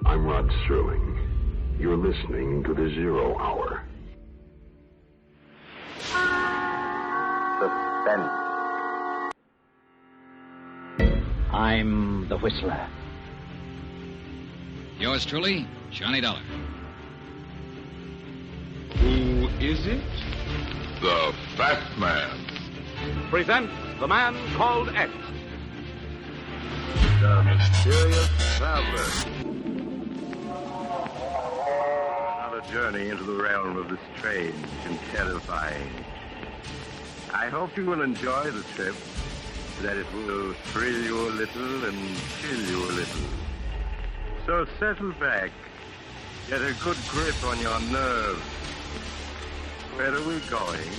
I'm Rod Sterling. You're listening to the Zero Hour. Suspense. I'm the Whistler. Yours truly, Johnny Dollar. Who is it? The Fat Man. Presents The Man Called X. The Mysterious Traveler. Another journey into the realm of the strange and terrifying. I hope you will enjoy the trip, that it will thrill you a little and chill you a little. So settle back, get a good grip on your nerves. Where are we going?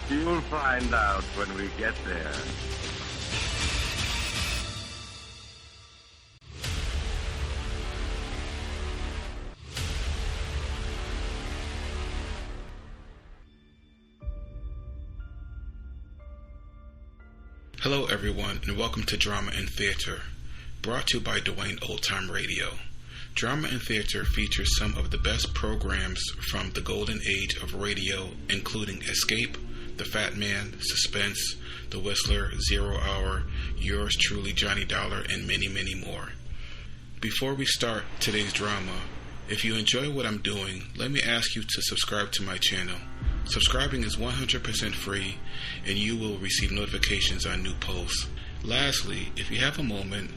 You'll find out when we get there. Hello everyone, and welcome to Drama and Theater, brought to you by Duane Old Time Radio. Drama and Theater features some of the best programs from the golden age of radio, including Escape, The Fat Man, Suspense, The Whistler, Zero Hour, Yours Truly, Johnny Dollar, and many, many more. Before we start today's drama, if you enjoy what I'm doing, let me ask you to subscribe to my channel. Subscribing is 100% free, and you will receive notifications on new posts. Lastly, if you have a moment,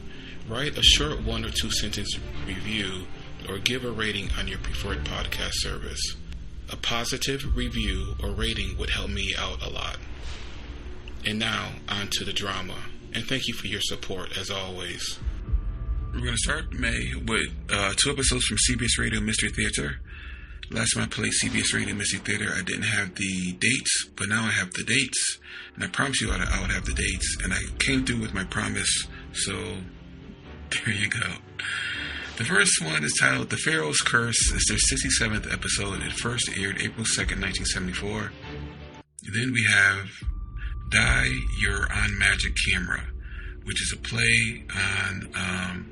write a short 1 or 2 sentence review or give a rating on your preferred podcast service. A positive review or rating would help me out a lot. And now, on to the drama. And thank you for your support, as always. We're going to start May with 2 episodes from CBS Radio Mystery Theater. Last time I played CBS Radio Mystery Theater, I didn't have the dates, but now I have the dates. And I promised you I would have the dates, and I came through with my promise, so there you go. The first one is titled The Pharaoh's Curse. It's their 67th episode. It first aired April 2nd, 1974. Then we have Die, You're on Magic Camera, which is a play on...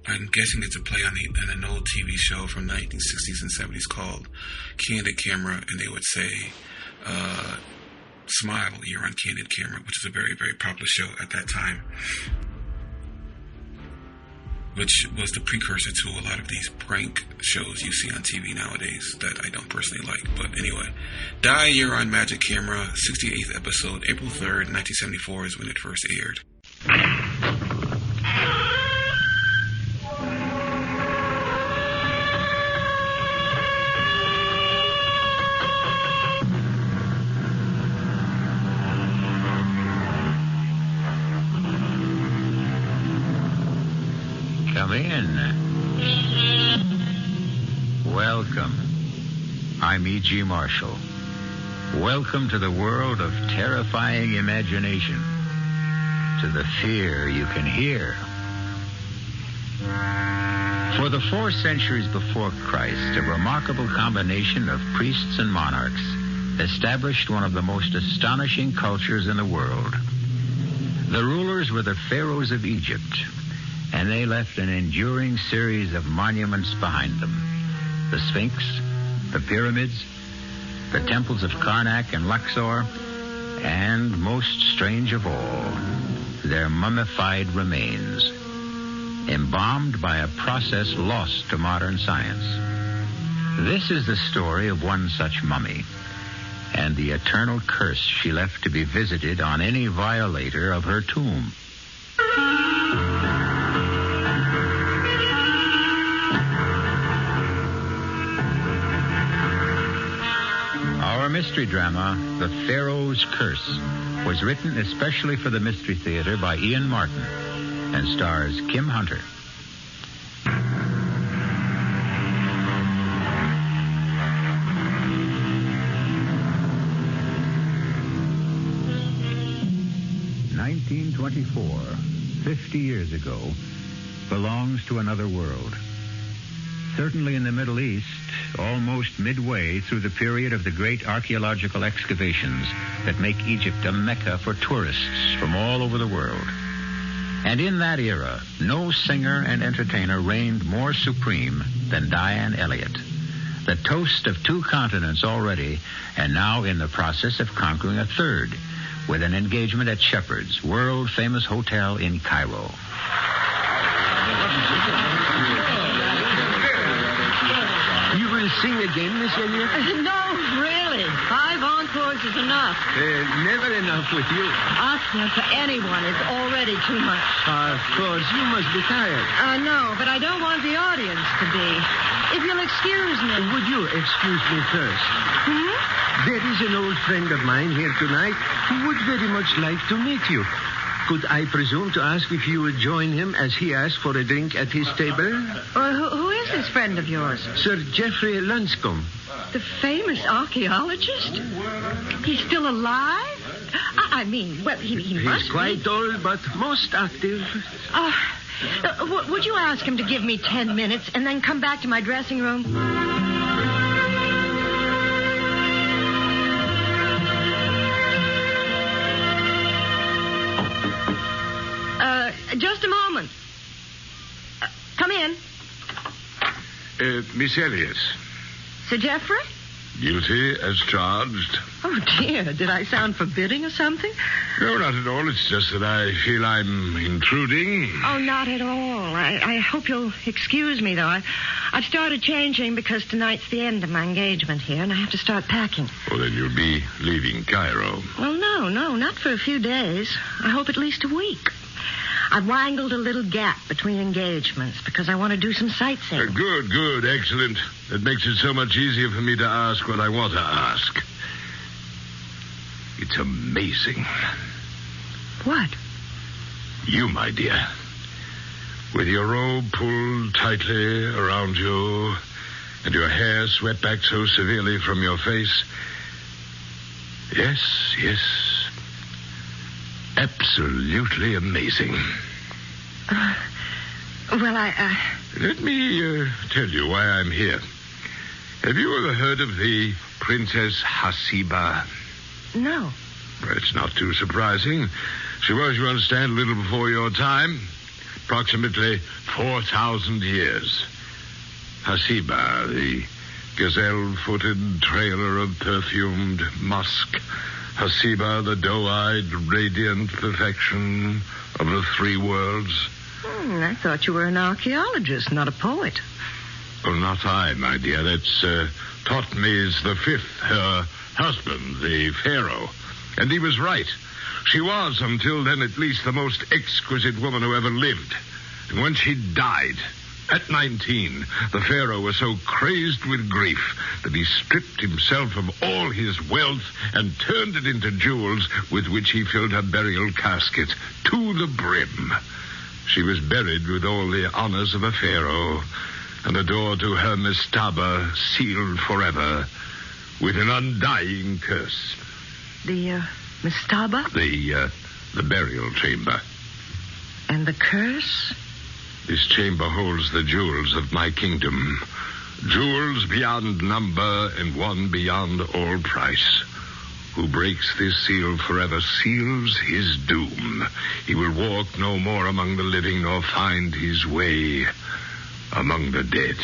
I'm guessing it's a play on an old TV show from the 1960s and 70s called Candid Camera, and they would say, smile, you're on Candid Camera, which is a very, very popular show at that time, which was the precursor to a lot of these prank shows you see on TV nowadays that I don't personally like. But anyway, Die, You're on Magic Camera, 68th episode, April 3rd, 1974 is when it first aired. Come in. Welcome. I'm E.G. Marshall. Welcome to the world of terrifying imagination, to the fear you can hear. For the 4 centuries before Christ, a remarkable combination of priests and monarchs established one of the most astonishing cultures in the world. The rulers were the pharaohs of Egypt, and they left an enduring series of monuments behind them. The Sphinx, the pyramids, the temples of Karnak and Luxor, and, most strange of all, their mummified remains, embalmed by a process lost to modern science. This is the story of one such mummy, and the eternal curse she left to be visited on any violator of her tomb. Our mystery drama, The Pharaoh's Curse, was written especially for the Mystery Theater by Ian Martin and stars Kim Hunter. "1924, 50 years ago, belongs to another world. Certainly in the Middle East, almost midway through the period of the great archaeological excavations that make Egypt a mecca for tourists from all over the world. And in that era, no singer and entertainer reigned more supreme than Diane Elliott, the toast of 2 continents already, and now in the process of conquering a third, with an engagement at Shepherd's, world-famous hotel in Cairo. You will sing again, Miss Elliott? No, really. 5 encores is enough. Never enough with you. Asking for anyone is already too much. Of course, you must be tired. I know, but I don't want the audience to be. If you'll excuse me. Would you excuse me first? There is an old friend of mine here tonight who would very much like to meet you. Could I presume to ask if you would join him as he asked for a drink at his table? Who is this friend of yours? Sir Geoffrey Lanscombe. The famous archaeologist? He's still alive? I mean, well, he must He's quite old, but most active. Would you ask him to give me 10 minutes and then come back to my dressing room? Just a moment. Come in. Miss Elliott. Sir Geoffrey? Guilty as charged. Oh, dear. Did I sound forbidding or something? No, not at all. It's just that I feel I'm intruding. Oh, not at all. I hope you'll excuse me, though. I've started changing because tonight's the end of my engagement here, and I have to start packing. Well, then you'll be leaving Cairo. Well, no, not for a few days. I hope at least a week. I've wangled a little gap between engagements because I want to do some sightseeing. Good, excellent. That makes it so much easier for me to ask what I want to ask. It's amazing. What? You, my dear, with your robe pulled tightly around you and your hair swept back so severely from your face. Yes. Absolutely amazing. Let me tell you why I'm here. Have you ever heard of the Princess Hasiba? No. Well, it's not too surprising. She was, you understand, a little before your time. Approximately 4,000 years. Hasiba, the gazelle-footed trailer of perfumed musk. Hasiba, the doe-eyed, radiant perfection of the 3 worlds. I thought you were an archaeologist, not a poet. Well, not I, my dear. That's Thotmes the Fifth, her husband, the Pharaoh. And he was right. She was, until then at least, the most exquisite woman who ever lived. And when she died, at 19, the Pharaoh was so crazed with grief that he stripped himself of all his wealth and turned it into jewels with which he filled her burial casket to the brim. She was buried with all the honors of a Pharaoh, and the door to her mastaba sealed forever with an undying curse. The mastaba? The burial chamber. And the curse? This chamber holds the jewels of my kingdom. Jewels beyond number and one beyond all price. Who breaks this seal forever seals his doom. He will walk no more among the living nor find his way among the dead.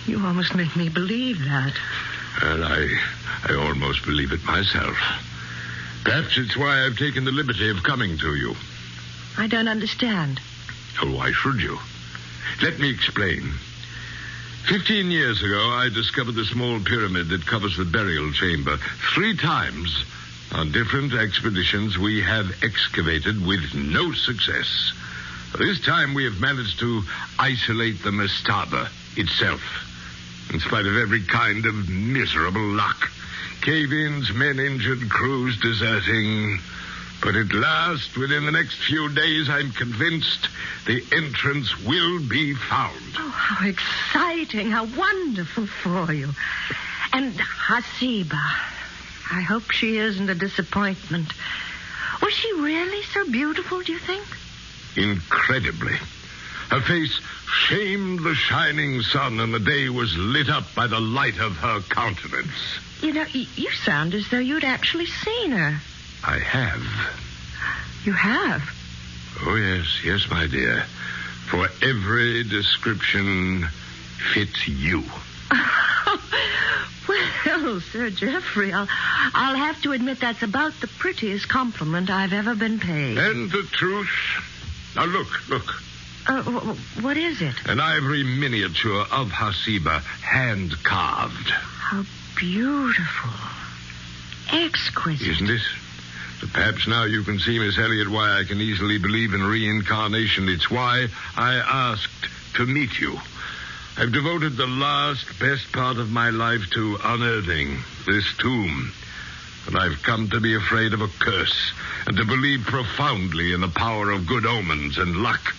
You almost make me believe that. Well, I almost believe it myself. Perhaps it's why I've taken the liberty of coming to you. I don't understand. Oh, why should you? Let me explain. 15 years ago, I discovered the small pyramid that covers the burial chamber. 3 times, on different expeditions, we have excavated with no success. This time, we have managed to isolate the mastaba itself, in spite of every kind of miserable luck. Cave-ins, men injured, crews deserting. But at last, within the next few days, I'm convinced the entrance will be found. Oh, how exciting, how wonderful for you. And Hasiba, I hope she isn't a disappointment. Was she really so beautiful, do you think? Incredibly. Her face shamed the shining sun, and the day was lit up by the light of her countenance. You know, you sound as though you'd actually seen her. I have. You have? Oh, yes, my dear. For every description fits you. Well, Sir Geoffrey, I'll have to admit that's about the prettiest compliment I've ever been paid. And the truth. Now, look. What is it? An ivory miniature of Hasiba, hand-carved. How beautiful. Exquisite. Isn't it? Perhaps now you can see, Miss Elliot, why I can easily believe in reincarnation. It's why I asked to meet you. I've devoted the best part of my life to unearthing this tomb. And I've come to be afraid of a curse and to believe profoundly in the power of good omens and luck.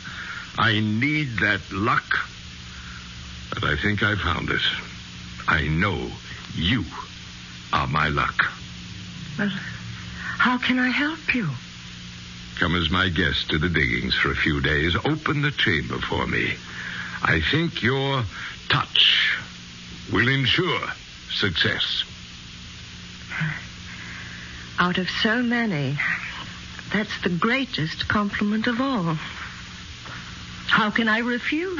I need that luck. And I think I found it. I know you are my luck. Well, how can I help you? Come as my guest to the diggings for a few days. Open the chamber for me. I think your touch will ensure success. Out of so many, that's the greatest compliment of all. How can I refuse?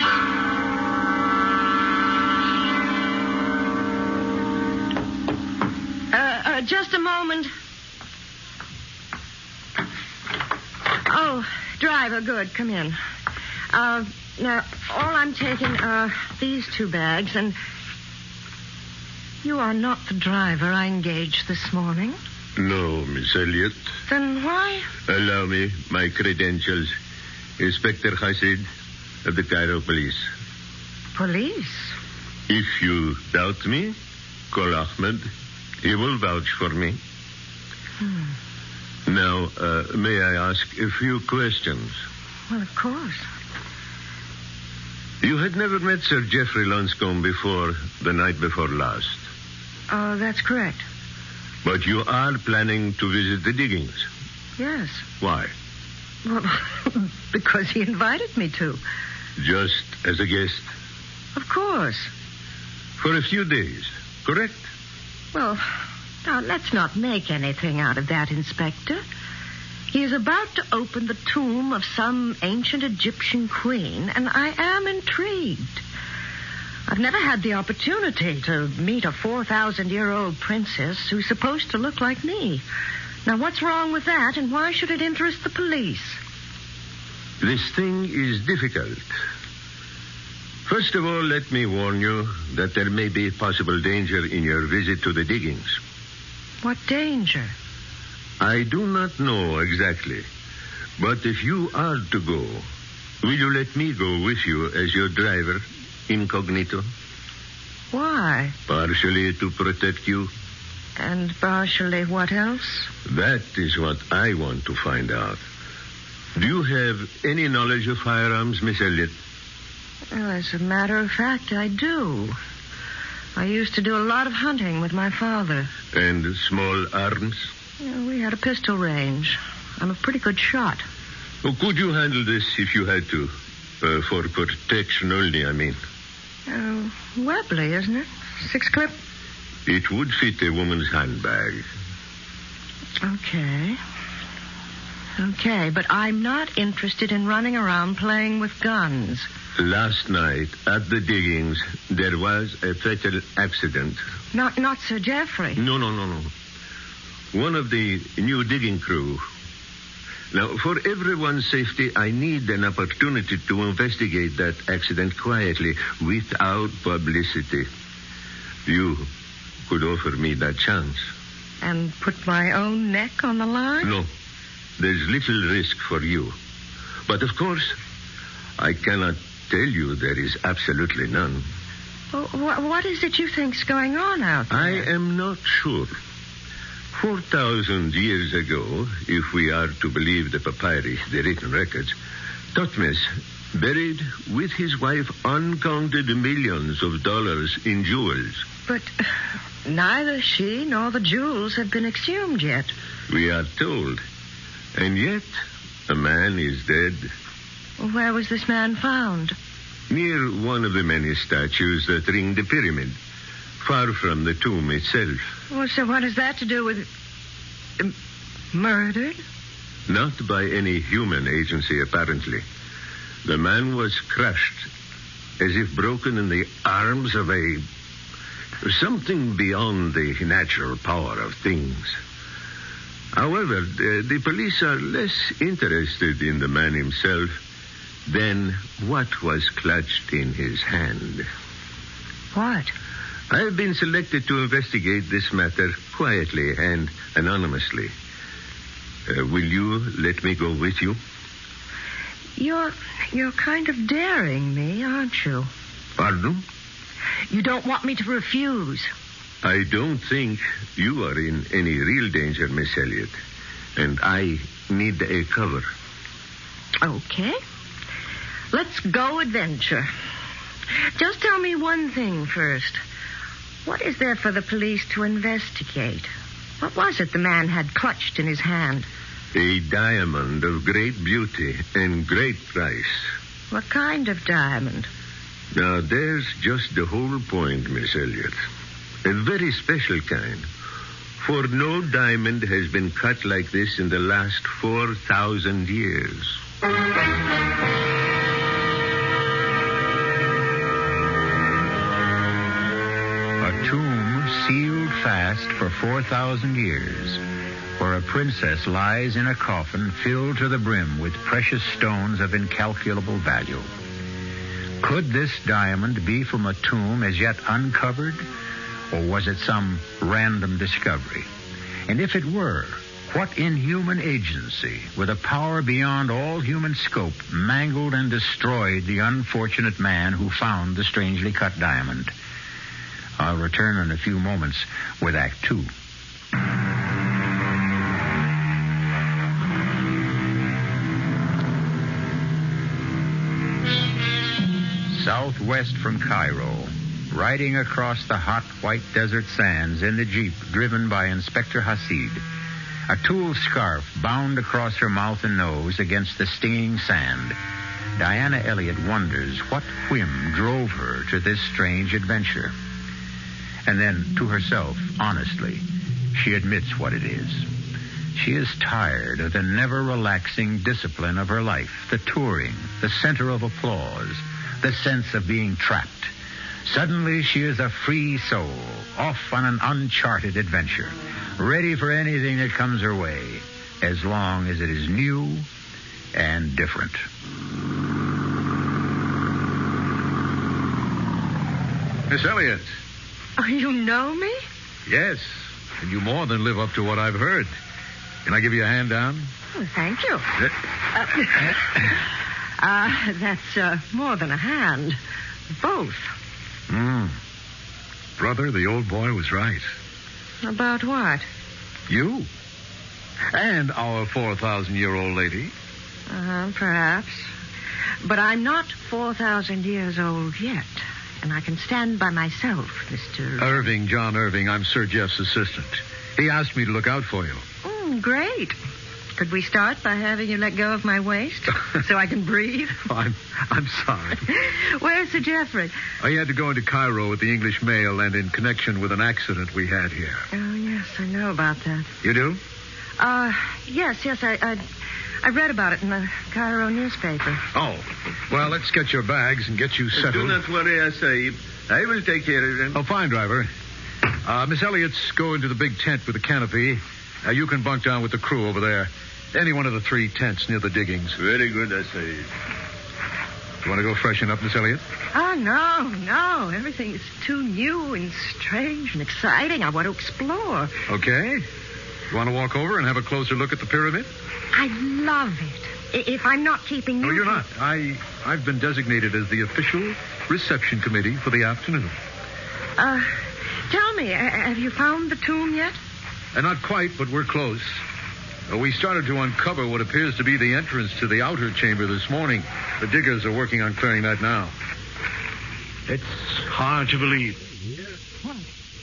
Just a moment. Oh, driver, good. Come in. Now, all I'm taking are these 2 bags, and you are not the driver I engaged this morning. No, Miss Elliot. Then why? Allow me my credentials. Inspector Hasid of the Cairo Police. Police? If you doubt me, call Ahmed. He will vouch for me. Now, may I ask a few questions? Well, of course. You had never met Sir Geoffrey Lonscombe before the night before last. Oh, that's correct. But you are planning to visit the diggings? Yes. Why? Well, because he invited me to. Just as a guest? Of course. For a few days, correct? Well, now, let's not make anything out of that, Inspector. He is about to open the tomb of some ancient Egyptian queen, and I am intrigued. I've never had the opportunity to meet a 4,000-year-old princess who's supposed to look like me. Now, what's wrong with that, and why should it interest the police? This thing is difficult. First of all, let me warn you that there may be possible danger in your visit to the diggings. What danger? I do not know exactly. But if you are to go, will you let me go with you as your driver, incognito? Why? Partially to protect you. And partially what else? That is what I want to find out. Do you have any knowledge of firearms, Miss Elliot? Well, as a matter of fact, I do. I used to do a lot of hunting with my father. And small arms? Yeah, we had a pistol range. I'm a pretty good shot. Oh, could you handle this if you had to? For protection only, I mean. Webley, isn't it? 6-clip? It would fit a woman's handbag. Okay, but I'm not interested in running around playing with guns. Last night, at the diggings, there was a fatal accident. Not Sir Geoffrey? No. One of the new digging crew. Now, for everyone's safety, I need an opportunity to investigate that accident quietly, without publicity. You could offer me that chance. And put my own neck on the line? No. There's little risk for you. But, of course, I cannot tell you there is absolutely none. What is it you think's going on out there? I am not sure. 4,000 years ago, if we are to believe the papyri, the written records, Thutmose buried with his wife uncounted millions of dollars in jewels. But neither she nor the jewels have been exhumed yet. We are told. And yet, a man is dead. Where was this man found? Near one of the many statues that ring the pyramid, far from the tomb itself. Well, so what has that to do with... murdered? Not by any human agency, apparently. The man was crushed, as if broken in the arms of something beyond the natural power of things. However, the police are less interested in the man himself than what was clutched in his hand. What? I have been selected to investigate this matter quietly and anonymously. Will you let me go with you? You're kind of daring me, aren't you? Pardon? You don't want me to refuse. I don't think you are in any real danger, Miss Elliot. And I need a cover. Okay. Let's go adventure. Just tell me one thing first. What is there for the police to investigate? What was it the man had clutched in his hand? A diamond of great beauty and great price. What kind of diamond? Now, there's just the whole point, Miss Elliot. A very special kind. For no diamond has been cut like this in the last 4,000 years. A tomb sealed fast for 4,000 years, where a princess lies in a coffin filled to the brim with precious stones of incalculable value. Could this diamond be from a tomb as yet uncovered, or was it some random discovery? And if it were, what inhuman agency, with a power beyond all human scope, mangled and destroyed the unfortunate man who found the strangely cut diamond? I'll return in a few moments with Act 2. Southwest from Cairo, riding across the hot white desert sands in the Jeep driven by Inspector Hasid, a tulle scarf bound across her mouth and nose against the stinging sand, Diana Elliott wonders what whim drove her to this strange adventure. And then, to herself, honestly, she admits what it is. She is tired of the never-relaxing discipline of her life, the touring, the center of applause, the sense of being trapped. Suddenly, she is a free soul, off on an uncharted adventure, ready for anything that comes her way, as long as it is new and different. Miss Elliott. Oh, you know me? Yes, and you more than live up to what I've heard. Can I give you a hand down? Oh, thank you. That's more than a hand. Both. Brother, the old boy was right. About what? You. And our 4,000-year-old lady. Perhaps. But I'm not 4,000 years old yet. And I can stand by myself, Mr. Irving, John Irving. I'm Sir Jeff's assistant. He asked me to look out for you. Great. Could we start by having you let go of my waist so I can breathe? I'm sorry. Where's Sir Jeffrey? I had to go into Cairo with the English mail and in connection with an accident we had here. Oh, yes, I know about that. You do? Yes, I read about it in the Cairo newspaper. Oh, well, let's get your bags and get you settled. Do not worry, Sahib. I will take care of them. Oh, fine, driver. Miss Elliott's go into the big tent with the canopy. You can bunk down with the crew over there. Any one of the 3 tents near the diggings. Very good, Sahib. You want to go freshen up, Miss Elliott? Oh, no. Everything is too new and strange and exciting. I want to explore. Okay. You want to walk over and have a closer look at the pyramid? I'd love it. If I'm not keeping you... No, you're not. I've been designated as the official reception committee for the afternoon. Tell me, have you found the tomb yet? Not quite, but we're close. We started to uncover what appears to be the entrance to the outer chamber this morning. The diggers are working on clearing that now. It's hard to believe.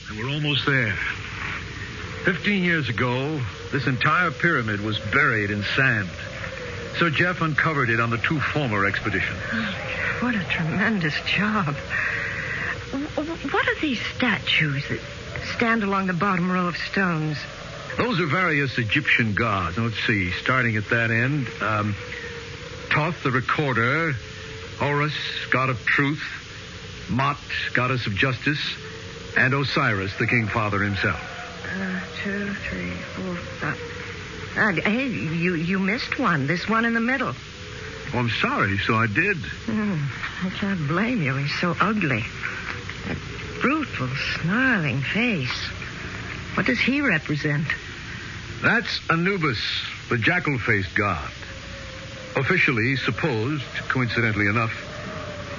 And we're almost there. 15 years ago, this entire pyramid was buried in sand. Sir Jeff uncovered it on the 2 former expeditions. What a tremendous job. What are these statues that stand along the bottom row of stones? Those are various Egyptian gods. Now, let's see, starting at that end. Thoth, the recorder. Horus, god of truth. Mot, goddess of justice. And Osiris, the king father himself. 2, 3, 4, 5. Hey, you missed one. This one in the middle. Oh, I'm sorry, so I did. I can't blame you. He's so ugly. That brutal, snarling face. What does he represent? That's Anubis, the jackal-faced god. Officially supposed, coincidentally enough,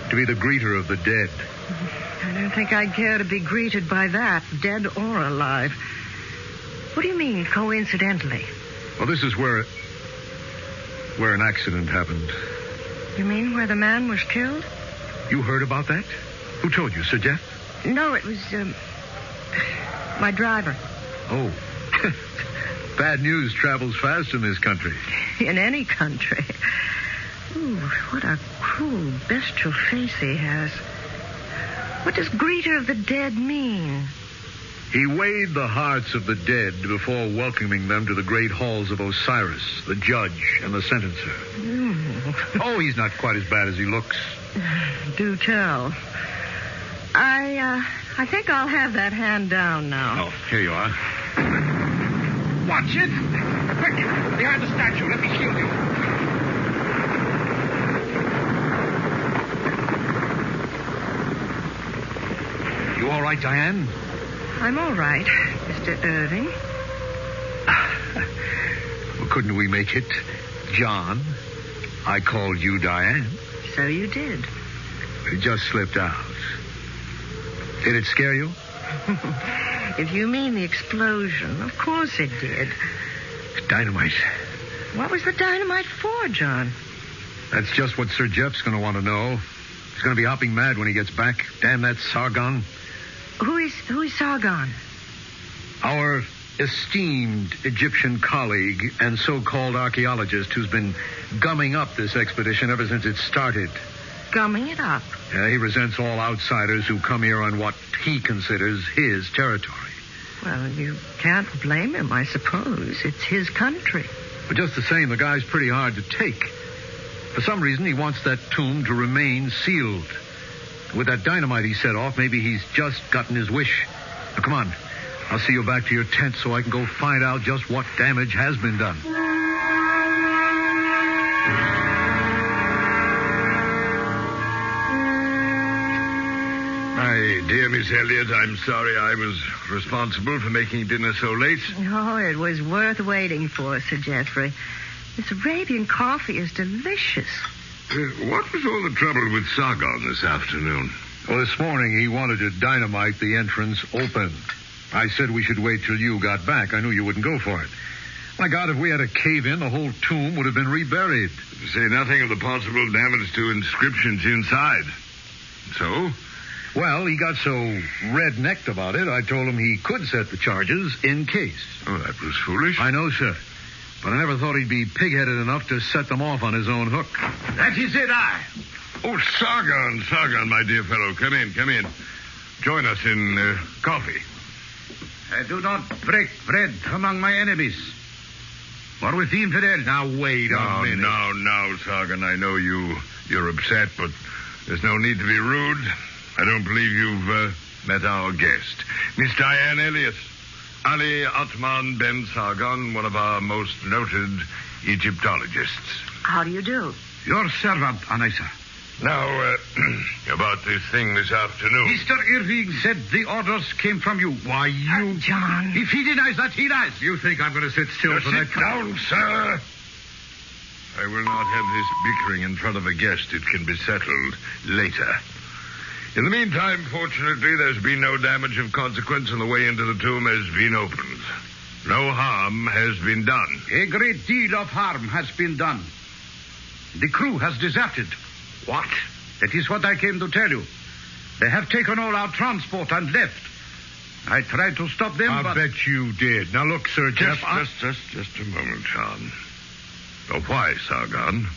to be the greeter of the dead. I don't think I'd care to be greeted by that, dead or alive. What do you mean, coincidentally? Well, this is where an accident happened. You mean where the man was killed? You heard about that? Who told you, Sir Jeff? No, it was, my driver. Oh. Bad news travels fast in this country. In any country. Ooh, what a cruel, bestial face he has. What does greeter of the dead mean? He weighed the hearts of the dead before welcoming them to the great halls of Osiris, the judge and the sentencer. Oh, he's not quite as bad as he looks. Do tell. I think I'll have that hand down now. Oh, here you are. Watch it! Quick! Behind the statue. Let me shield you. You all right, Diane? I'm all right, Mr. Irving. Well, couldn't we make it John? I called you Diane. So you did. It just slipped out. Did it scare you? If you mean the explosion, of course it did. Dynamite. What was the dynamite for, John? That's just what Sir Jeff's going to want to know. He's going to be hopping mad when he gets back. Damn that Sargon. Who is Sargon? Our esteemed Egyptian colleague and so-called archaeologist who's been gumming up this expedition ever since it started. Gumming it up? Yeah, he resents all outsiders who come here on what he considers his territory. Well, you can't blame him, I suppose. It's his country. But just the same, the guy's pretty hard to take. For some reason, he wants that tomb to remain sealed. With that dynamite he set off, maybe he's just gotten his wish. Now, come on. I'll see you back to your tent so I can go find out just what damage has been done. My dear Miss Elliot, I'm sorry I was responsible for making dinner so late. Oh, it was worth waiting for, Sir Geoffrey. This Arabian coffee is delicious. What was all the trouble with Sargon this afternoon? Well, this morning he wanted to dynamite the entrance open. I said we should wait till you got back. I knew you wouldn't go for it. My God, if we had a cave-in, the whole tomb would have been reburied. To say nothing of the possible damage to inscriptions inside. So? Well, he got so red-necked about it, I told him he could set the charges in case. Oh, that was foolish. I know, sir. But I never thought he'd be pig-headed enough to set them off on his own hook. That is it, Oh, Sargon, my dear fellow. Come in. Join us in coffee. I do not break bread among my enemies. Or with the infidel. Now, wait a minute. No, Sargon. I know you're upset, but there's no need to be rude. I don't believe you've met our guest, Miss Diane Elliot. Ali Atman Ben Sargon, one of our most noted Egyptologists. How do you do? Your servant, Anissa. Now, about this thing this afternoon. Mr. Irving said the orders came from you. Why, you... John. If he denies that, he lies. You think I'm going to sit still for that? Sit down, sir. I will not have this bickering in front of a guest. It can be settled later. In the meantime, fortunately, there's been no damage of consequence, and the way into the tomb has been opened. No harm has been done. A great deal of harm has been done. The crew has deserted. What? That is what I came to tell you. They have taken all our transport and left. I tried to stop them, I bet you did. Now, look, Sir Jeff... Just a moment, John. Why, Sargon?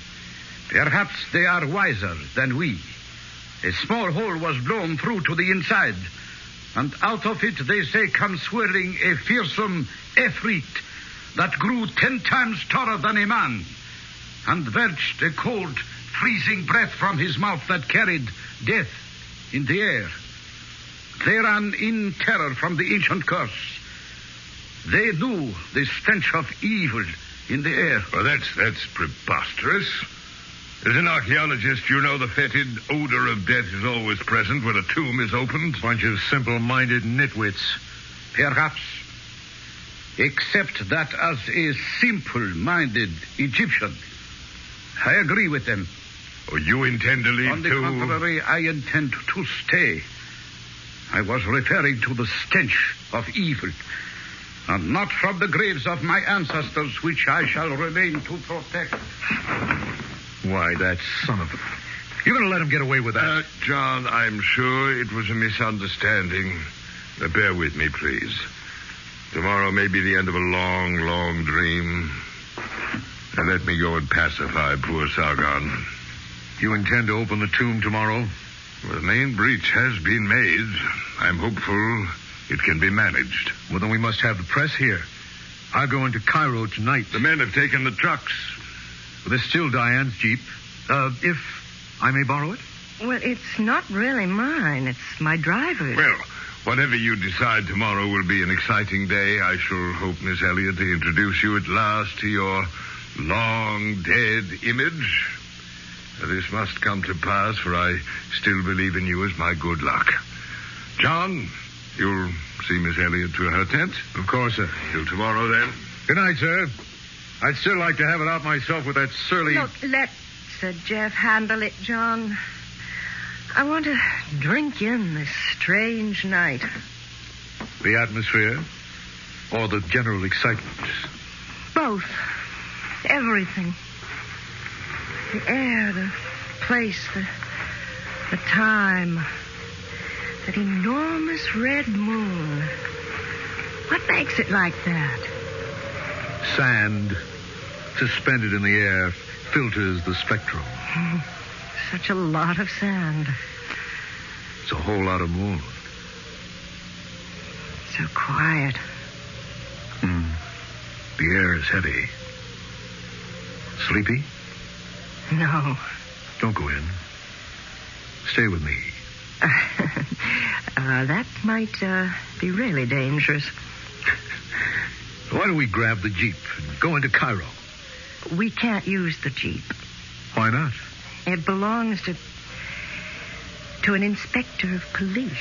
Perhaps they are wiser than we. A small hole was blown through to the inside, and out of it, they say, comes swirling a fearsome Efreet that grew 10 times taller than a man, and belched a cold, freezing breath from his mouth that carried death in the air. They ran in terror from the ancient curse. They knew the stench of evil in the air. Well, that's preposterous. As an archaeologist, you know the fetid odor of death is always present when a tomb is opened. Bunch of simple-minded nitwits. Perhaps. Except that as a simple-minded Egyptian, I agree with them. Oh, you intend to leave On the too? contrary, I intend to stay. I was referring to the stench of evil, and not from the graves of my ancestors, which I shall remain to protect. Why, that son of a... You're going to let him get away with that? John, I'm sure it was a misunderstanding. Bear with me, please. Tomorrow may be the end of a long, long dream. Now let me go and pacify poor Sargon. You intend to open the tomb tomorrow? Well, the main breach has been made. I'm hopeful it can be managed. Well, then we must have the press here. I'll go into Cairo tonight. The men have taken the trucks. Well, there's still Diane's Jeep. If I may borrow it? Well, it's not really mine. It's my driver's. Well, whatever you decide tomorrow will be an exciting day. I shall hope, Miss Elliot, to introduce you at last to your long-dead image. This must come to pass, for I still believe in you as my good luck. John, you'll see Miss Elliot to her tent? Of course, sir. Till tomorrow, then. Good night, sir. I'd still like to have it out myself with that surly... Look, let Sir Jeff handle it, John. I want to drink in this strange night. The atmosphere or the general excitement? Both. Everything. The air, the place, the time. That enormous red moon. What makes it like that? Sand suspended in the air filters the spectrum. Such a lot of sand. It's a whole lot of moon. So quiet. The air is heavy. Sleepy? No. Don't go in. Stay with me. That might be really dangerous. Why don't we grab the Jeep and go into Cairo? We can't use the Jeep. Why not? It belongs to an inspector of police.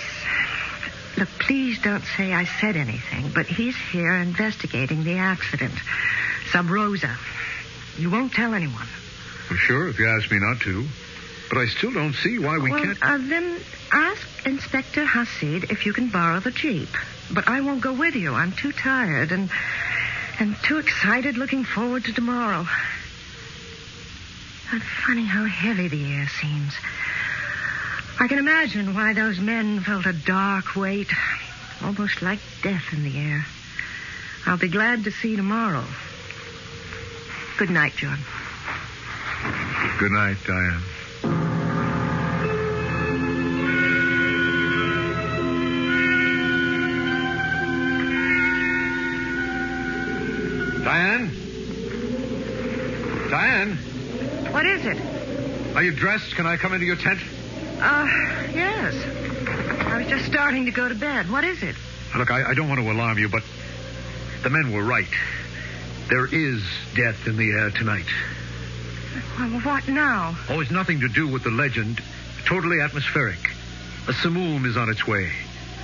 Look, please don't say I said anything, but he's here investigating the accident. Sub Rosa. You won't tell anyone. Well, sure, if you ask me not to. But I still don't see why we can't... Then ask Inspector Hasid if you can borrow the Jeep. But I won't go with you. I'm too tired and too excited looking forward to tomorrow. It's funny how heavy the air seems. I can imagine why those men felt a dark weight, almost like death in the air. I'll be glad to see you tomorrow. Good night, John. Good night, Diane. Diane? Diane? What is it? Are you dressed? Can I come into your tent? Yes. I was just starting to go to bed. What is it? Look, I don't want to alarm you, but the men were right. There is death in the air tonight. Well, what now? Oh, it's nothing to do with the legend. Totally atmospheric. A Simoom is on its way.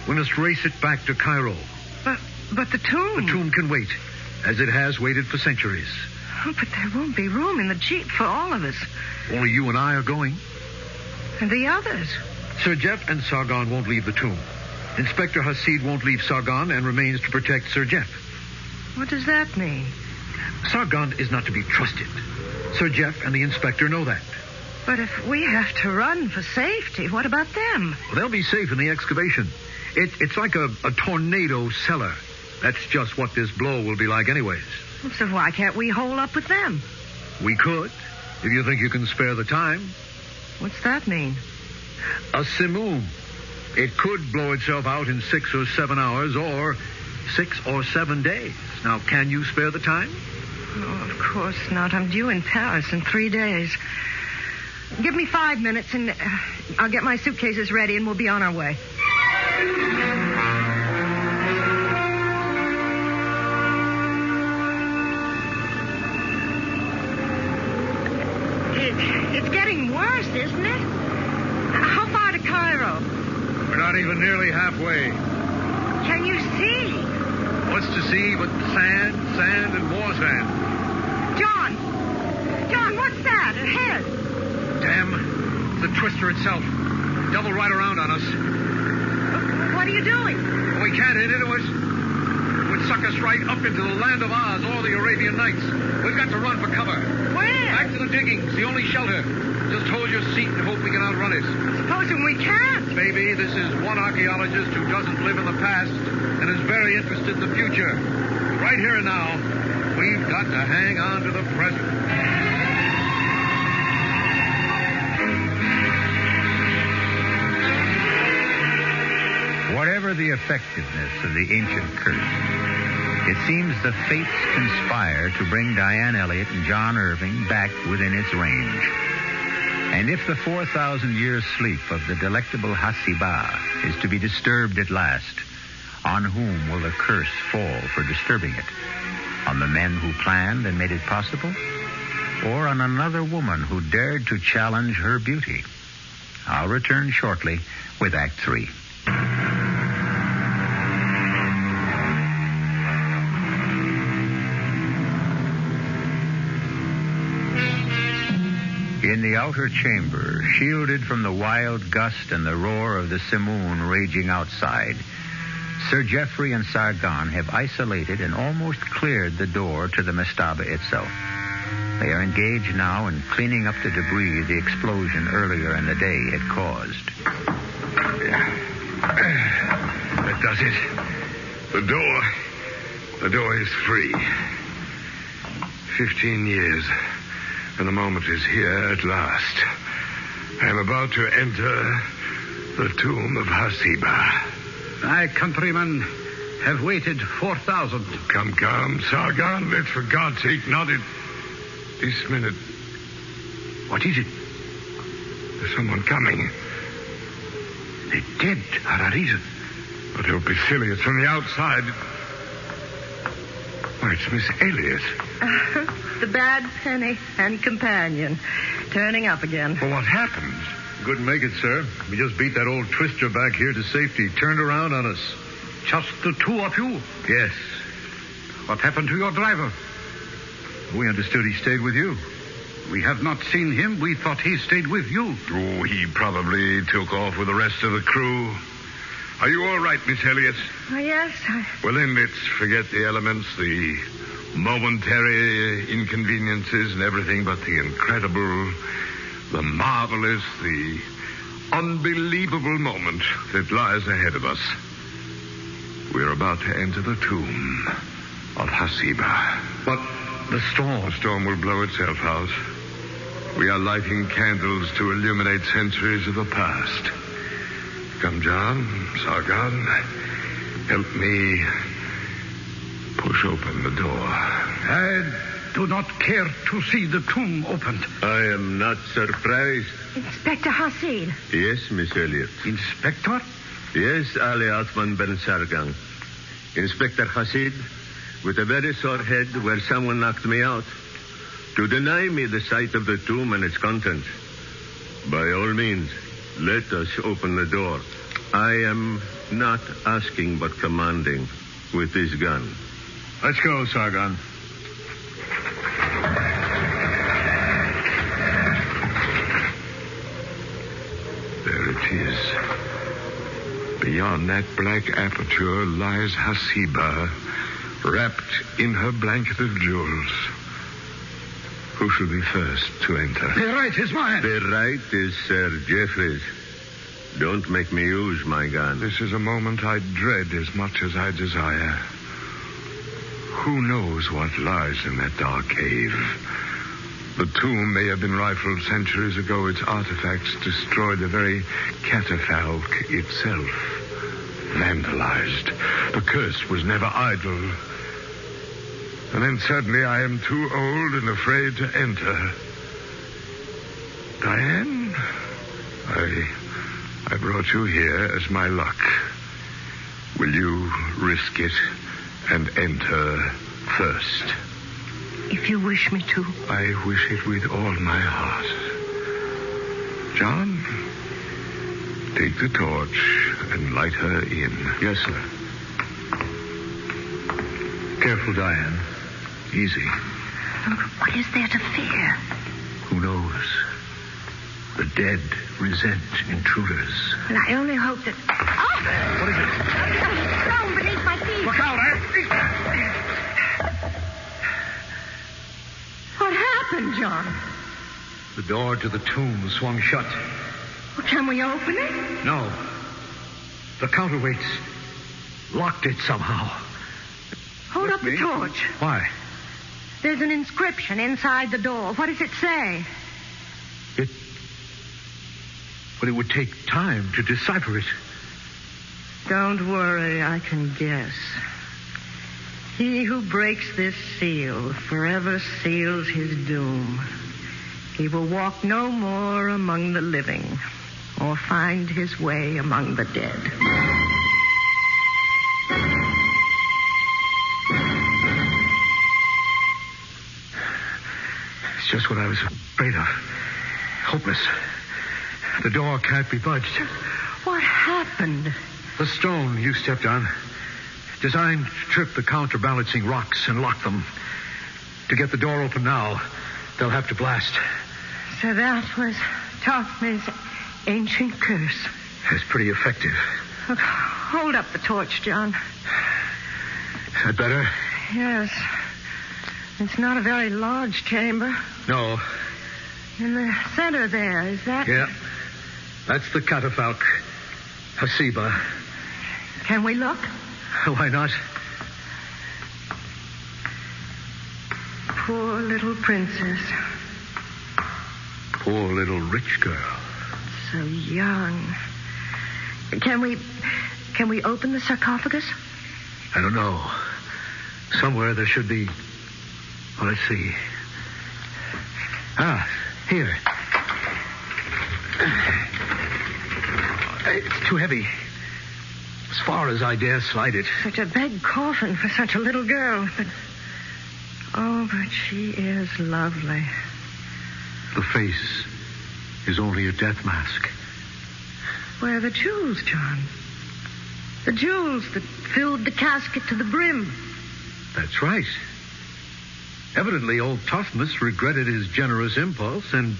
We must race it back to Cairo. But the tomb... The tomb can wait, as it has waited for centuries. Oh, but there won't be room in the Jeep for all of us. Only you and I are going. And the others? Sir Jeff and Sargon won't leave the tomb. Inspector Hasid won't leave Sargon and remains to protect Sir Jeff. What does that mean? Sargon is not to be trusted. Sir Jeff and the inspector know that. But if we have to run for safety, what about them? Well, they'll be safe in the excavation. It's like a tornado cellar. That's just what this blow will be like anyways. So why can't we hole up with them? We could, if you think you can spare the time. What's that mean? A simoom. It could blow itself out in 6 or 7 hours or 6 or 7 days. Now, can you spare the time? Oh, of course not. I'm due in Paris in 3 days. Give me 5 minutes and I'll get my suitcases ready and we'll be on our way. It's getting worse, isn't it? How far to Cairo? We're not even nearly halfway. Can you see? What's to see but sand, sand, and more sand? John, what's that? Ahead. Damn, the twister itself. Double right around on us. What are you doing? We can't hit into it. It would suck us right up into the land of Oz or the Arabian Nights. We've got to run for cover. Where? Back to the diggings, the only shelter. Just hold your seat and hope we can outrun it. Supposing we can't. Baby, this is one archaeologist who doesn't live in the past and is very interested in the future. Right here and now, we've got to hang on to the present. Whatever the effectiveness of the ancient curse, it seems the fates conspire to bring Diane Elliott and John Irving back within its range. And if the 4,000-year sleep of the delectable Hasiba is to be disturbed at last, on whom will the curse fall for disturbing it? On the men who planned and made it possible? Or on another woman who dared to challenge her beauty? I'll return shortly with Act 3. In the outer chamber, shielded from the wild gust and the roar of the simoon raging outside, Sir Geoffrey and Sargon have isolated and almost cleared the door to the mastaba itself. They are engaged now in cleaning up the debris the explosion earlier in the day had caused. That does it. The door is free. 15 years. And the moment is here at last. I am about to enter the tomb of Hasiba. My countrymen have waited 4,000. Come, Sargon. Let's for God's sake not at this minute. What is it? There's someone coming. The dead are arisen. But it'll be silly. It's from the outside. Why, it's Miss Elliott. The bad penny and companion. Turning up again. Well, what happened? Couldn't make it, sir. We just beat that old twister back here to safety. Turned around on us. Just the two of you? Yes. What happened to your driver? We understood he stayed with you. We have not seen him. We thought he stayed with you. Oh, he probably took off with the rest of the crew. Are you all right, Miss Elliott? Oh, yes. Well, then let's forget the elements, the momentary inconveniences and everything but the incredible, the marvelous, the unbelievable moment that lies ahead of us. We're about to enter the tomb of Hasiba. But the storm? The storm will blow itself out. We are lighting candles to illuminate centuries of the past. Come, John, Sargon, help me push open the door. I do not care to see the tomb opened. I am not surprised. Inspector Hasid. Yes, Miss Elliott. Inspector? Yes, Ali Athman Ben Sargon. Inspector Hasid, with a very sore head where someone knocked me out. To deny me the sight of the tomb and its contents. By all means, let us open the door. I am not asking but commanding with this gun. Let's go, Sargon. There it is. Beyond that black aperture lies Hasiba, wrapped in her blanket of jewels. Who shall be first to enter? The right is mine. The right is Sir Geoffrey's. Don't make me use my gun. This is a moment I dread as much as I desire. Who knows what lies in that dark cave? The tomb may have been rifled centuries ago. Its artifacts destroyed the very catafalque itself. Vandalized. The curse was never idle. And then suddenly I am too old and afraid to enter. Diane, I brought you here as my luck. Will you risk it and enter first? If you wish me to. I wish it with all my heart. John, take the torch and light her in. Yes, sir. Careful, Diane. Easy. What is there to fear? Who knows? The dead resent intruders. Well, I only hope that... Oh! What is it? Something thrown beneath my feet. Look out, What happened, John? The door to the tomb swung shut. Well, can we open it? No. The counterweights locked it somehow. Hold up the torch. Why? There's an inscription inside the door. What does it say? But it would take time to decipher it. Don't worry, I can guess. He who breaks this seal forever seals his doom. He will walk no more among the living or find his way among the dead. It's just what I was afraid of. Hopeless. The door can't be budged. What happened? The stone you stepped on, designed to trip the counterbalancing rocks and lock them. To get the door open now, they'll have to blast. So that was Tophne's ancient curse. It's pretty effective. Look, hold up the torch, John. Is that better? Yes. It's not a very large chamber. No. In the center there, is that... Yeah. That's the catafalque. Hasiba. Can we look? Why not? Poor little princess. Poor little rich girl. So young. Can we open the sarcophagus? I don't know. Somewhere there should be... Well, let's see. Ah, here. It's too heavy. As far as I dare slide it. Such a big coffin for such a little girl. But she is lovely. The face is only a death mask. Where are the jewels, John? The jewels that filled the casket to the brim. That's right. Evidently, old Tophmus regretted his generous impulse and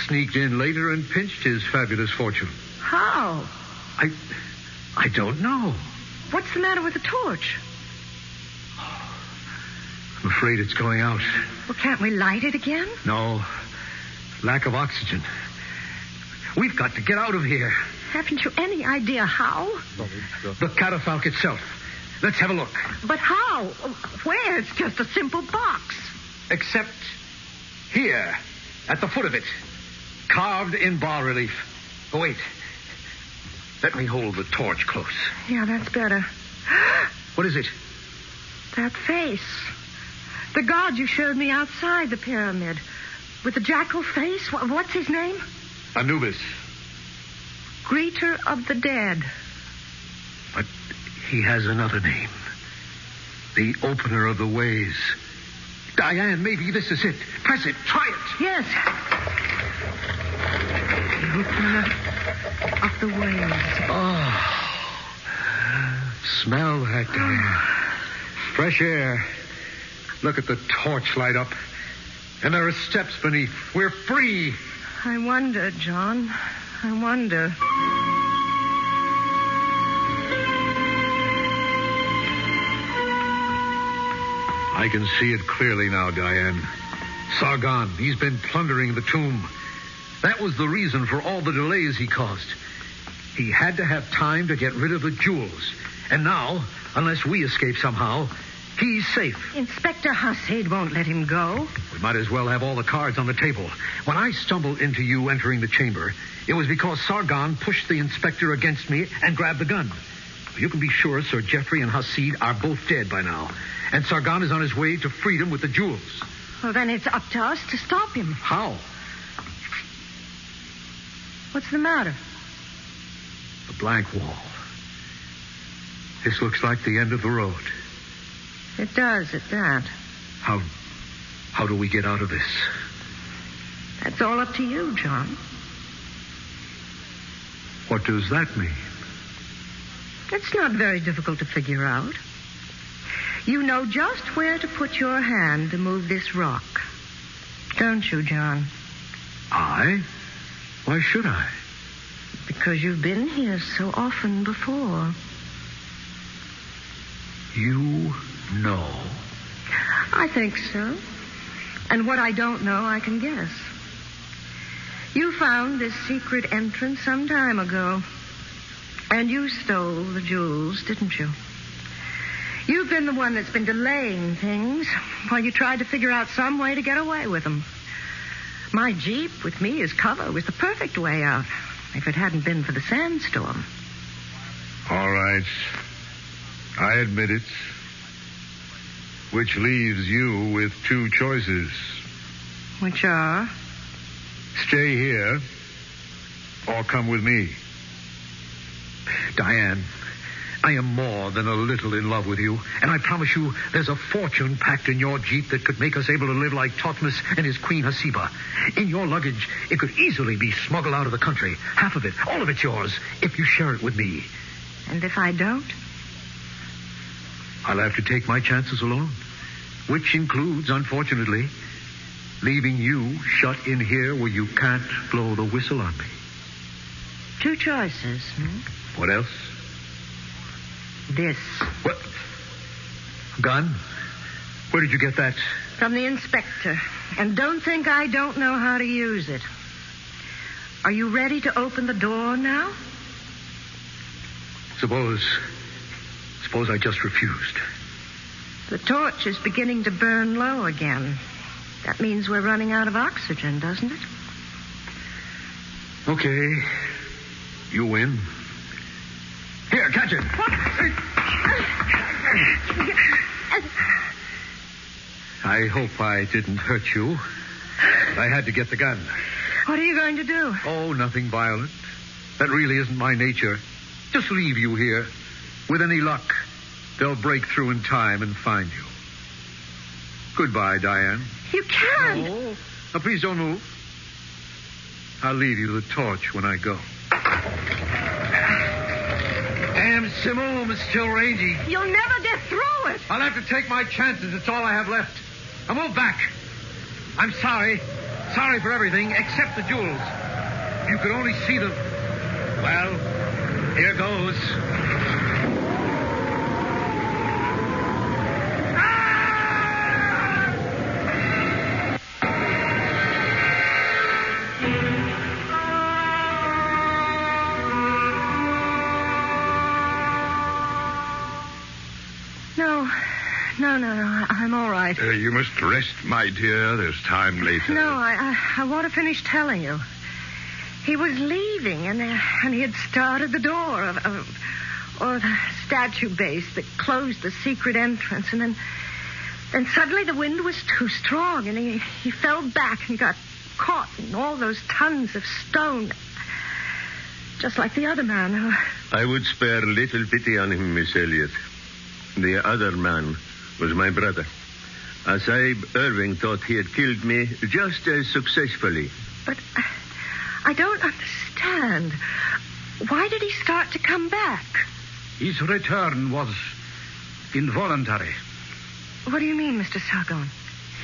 sneaked in later and pinched his fabulous fortune. How? I don't know. What's the matter with the torch? I'm afraid it's going out. Well, can't we light it again? No. Lack of oxygen. We've got to get out of here. Haven't you any idea how? The catafalque itself. Let's have a look. But how? Where? It's just a simple box. Except here, at the foot of it. Carved in bas-relief. Oh, wait. Let me hold the torch close. Yeah, that's better. What is it? That face. The god you showed me outside the pyramid. With the jackal face. What's his name? Anubis. Greeter of the dead. But he has another name. The opener of the ways. Diane, maybe this is it. Press it. Try it. Yes. The opener of the ways. Oh. Smell that, Diane. Fresh air. Look at the torch light up. And there are steps beneath. We're free. I wonder, John. I wonder. I can see it clearly now, Diane. Sargon, he's been plundering the tomb. That was the reason for all the delays he caused. He had to have time to get rid of the jewels. And now, unless we escape somehow, He's safe. Inspector Hasid won't let him go. We might as well have all the cards on the table. When I stumbled into you entering the chamber, it was because Sargon pushed the inspector against me and grabbed the gun. You can be sure Sir Geoffrey and Hasid are both dead by now. And Sargon is on his way to freedom with the jewels. Well, then it's up to us to stop him. How? What's the matter? The blank wall. This looks like the end of the road. It does, at that. How do we get out of this? That's all up to you, John. What does that mean? It's not very difficult to figure out. You know just where to put your hand to move this rock. Don't you, John? I? Why should I? Because you've been here so often before. You know? I think so. And what I don't know, I can guess. You found this secret entrance some time ago. And you stole the jewels, didn't you? You've been the one that's been delaying things while you tried to figure out some way to get away with them. My Jeep with me as cover was the perfect way out, if it hadn't been for the sandstorm. All right. I admit it. Which leaves you with two choices. Which are? Stay here or come with me. Diane, I am more than a little in love with you, and I promise you there's a fortune packed in your Jeep that could make us able to live like Thutmose and his queen Hasiba. In your luggage, it could easily be smuggled out of the country. Half of it, all of it's yours, if you share it with me. And if I don't? I'll have to take my chances alone, which includes, unfortunately, leaving you shut in here where you can't blow the whistle on me. Two choices, What else? This. What? Gun? Where did you get that? From the inspector. And don't think I don't know how to use it. Are you ready to open the door now? Suppose I just refused. The torch is beginning to burn low again. That means we're running out of oxygen, doesn't it? Okay. You win. Here, catch it. I hope I didn't hurt you. I had to get the gun. What are you going to do? Oh, nothing violent. That really isn't my nature. Just leave you here. With any luck, they'll break through in time and find you. Goodbye, Diane. You can't. No. Now, please don't move. I'll leave you the torch when I go. Damn Simone is still rangy. You'll never get through it. I'll have to take my chances. It's all I have left. Now move back. I'm sorry. Sorry for everything except the jewels. If you could only see them. Well, here goes. No. I'm all right. You must rest, my dear. There's time later. No, I want to finish telling you. He was leaving, and he had started the door or the statue base that closed the secret entrance, and then suddenly the wind was too strong, and he fell back and got caught in all those tons of stone, just like the other man. I would spare little pity on him, Miss Elliot. The other man was my brother. Sahib Irving thought he had killed me just as successfully. But I don't understand. Why did he start to come back? His return was involuntary. What do you mean, Mr. Sargon?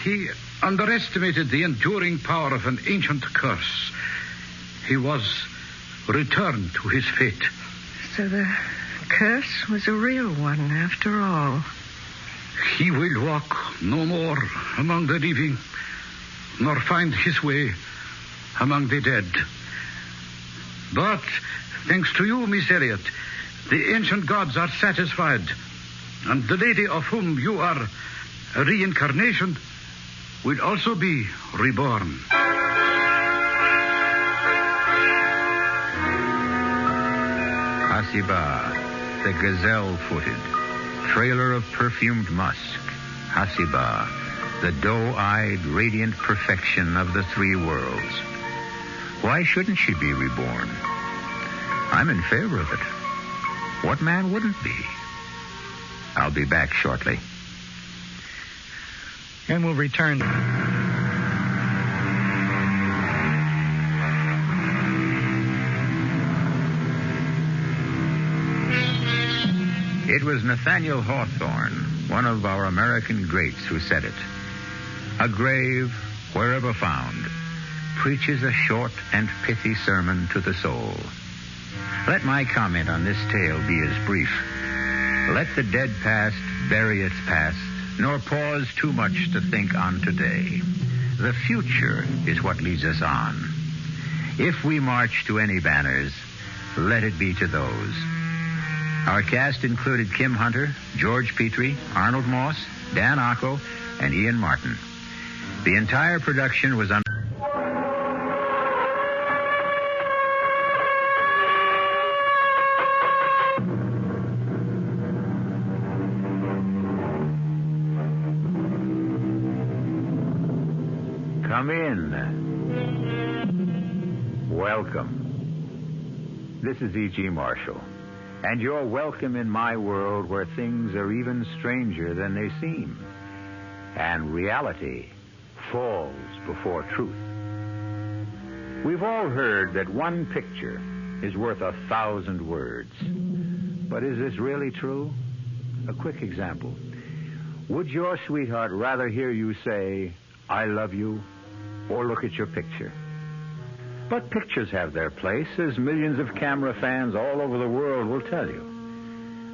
He underestimated the enduring power of an ancient curse. He was returned to his fate. So the curse was a real one, after all. He will walk no more among the living, nor find his way among the dead. But, thanks to you, Miss Elliot, the ancient gods are satisfied, And the lady of whom you are a reincarnation will also be reborn. Hasiba, the gazelle-footed, trailer of perfumed musk. Hasiba, the doe-eyed, radiant perfection of the three worlds. Why shouldn't she be reborn? I'm in favor of it. What man wouldn't be? I'll be back shortly. And we'll return. It was Nathaniel Hawthorne, one of our American greats, who said it. A grave, wherever found, preaches a short and pithy sermon to the soul. Let my comment on this tale be as brief. Let the dead past bury its past, nor pause too much to think on today. The future is what leads us on. If we march to any banners, let it be to those. Our cast included Kim Hunter, George Petrie, Arnold Moss, Dan Ocko, and Ian Martin. The entire production was under... Come in. Welcome. This is E.G. Marshall, and you're welcome in my world where things are even stranger than they seem, and reality falls before truth. We've all heard that one picture is worth 1,000 words. But is this really true? A quick example. Would your sweetheart rather hear you say, "I love you," or look at your picture? But pictures have their place, as millions of camera fans all over the world will tell you.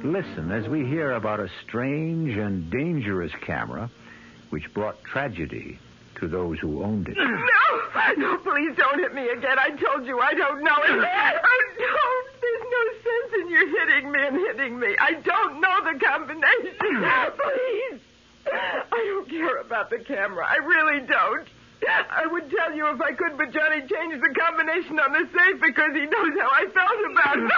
Listen as we hear about a strange and dangerous camera which brought tragedy to those who owned it. No, please don't hit me again. I told you I don't know it. Oh, no, there's no sense in you hitting me and hitting me. I don't know the combination. Please. I don't care about the camera. I really don't. I would tell you if I could, but Johnny changed the combination on the safe because he knows how I felt about it.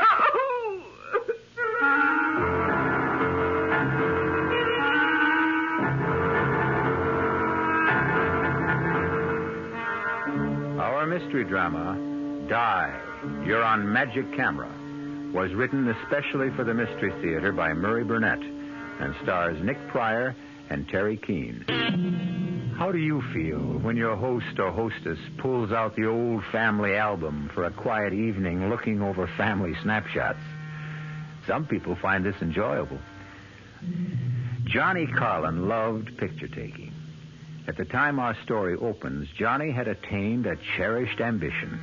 Our mystery drama, Die, You're on Magic Camera, was written especially for the Mystery Theater by Murray Burnett and stars Nick Pryor and Teri Keane. How do you feel when your host or hostess pulls out the old family album for a quiet evening looking over family snapshots? Some people find this enjoyable. Johnny Carlin loved picture taking. At the time our story opens, Johnny had attained a cherished ambition.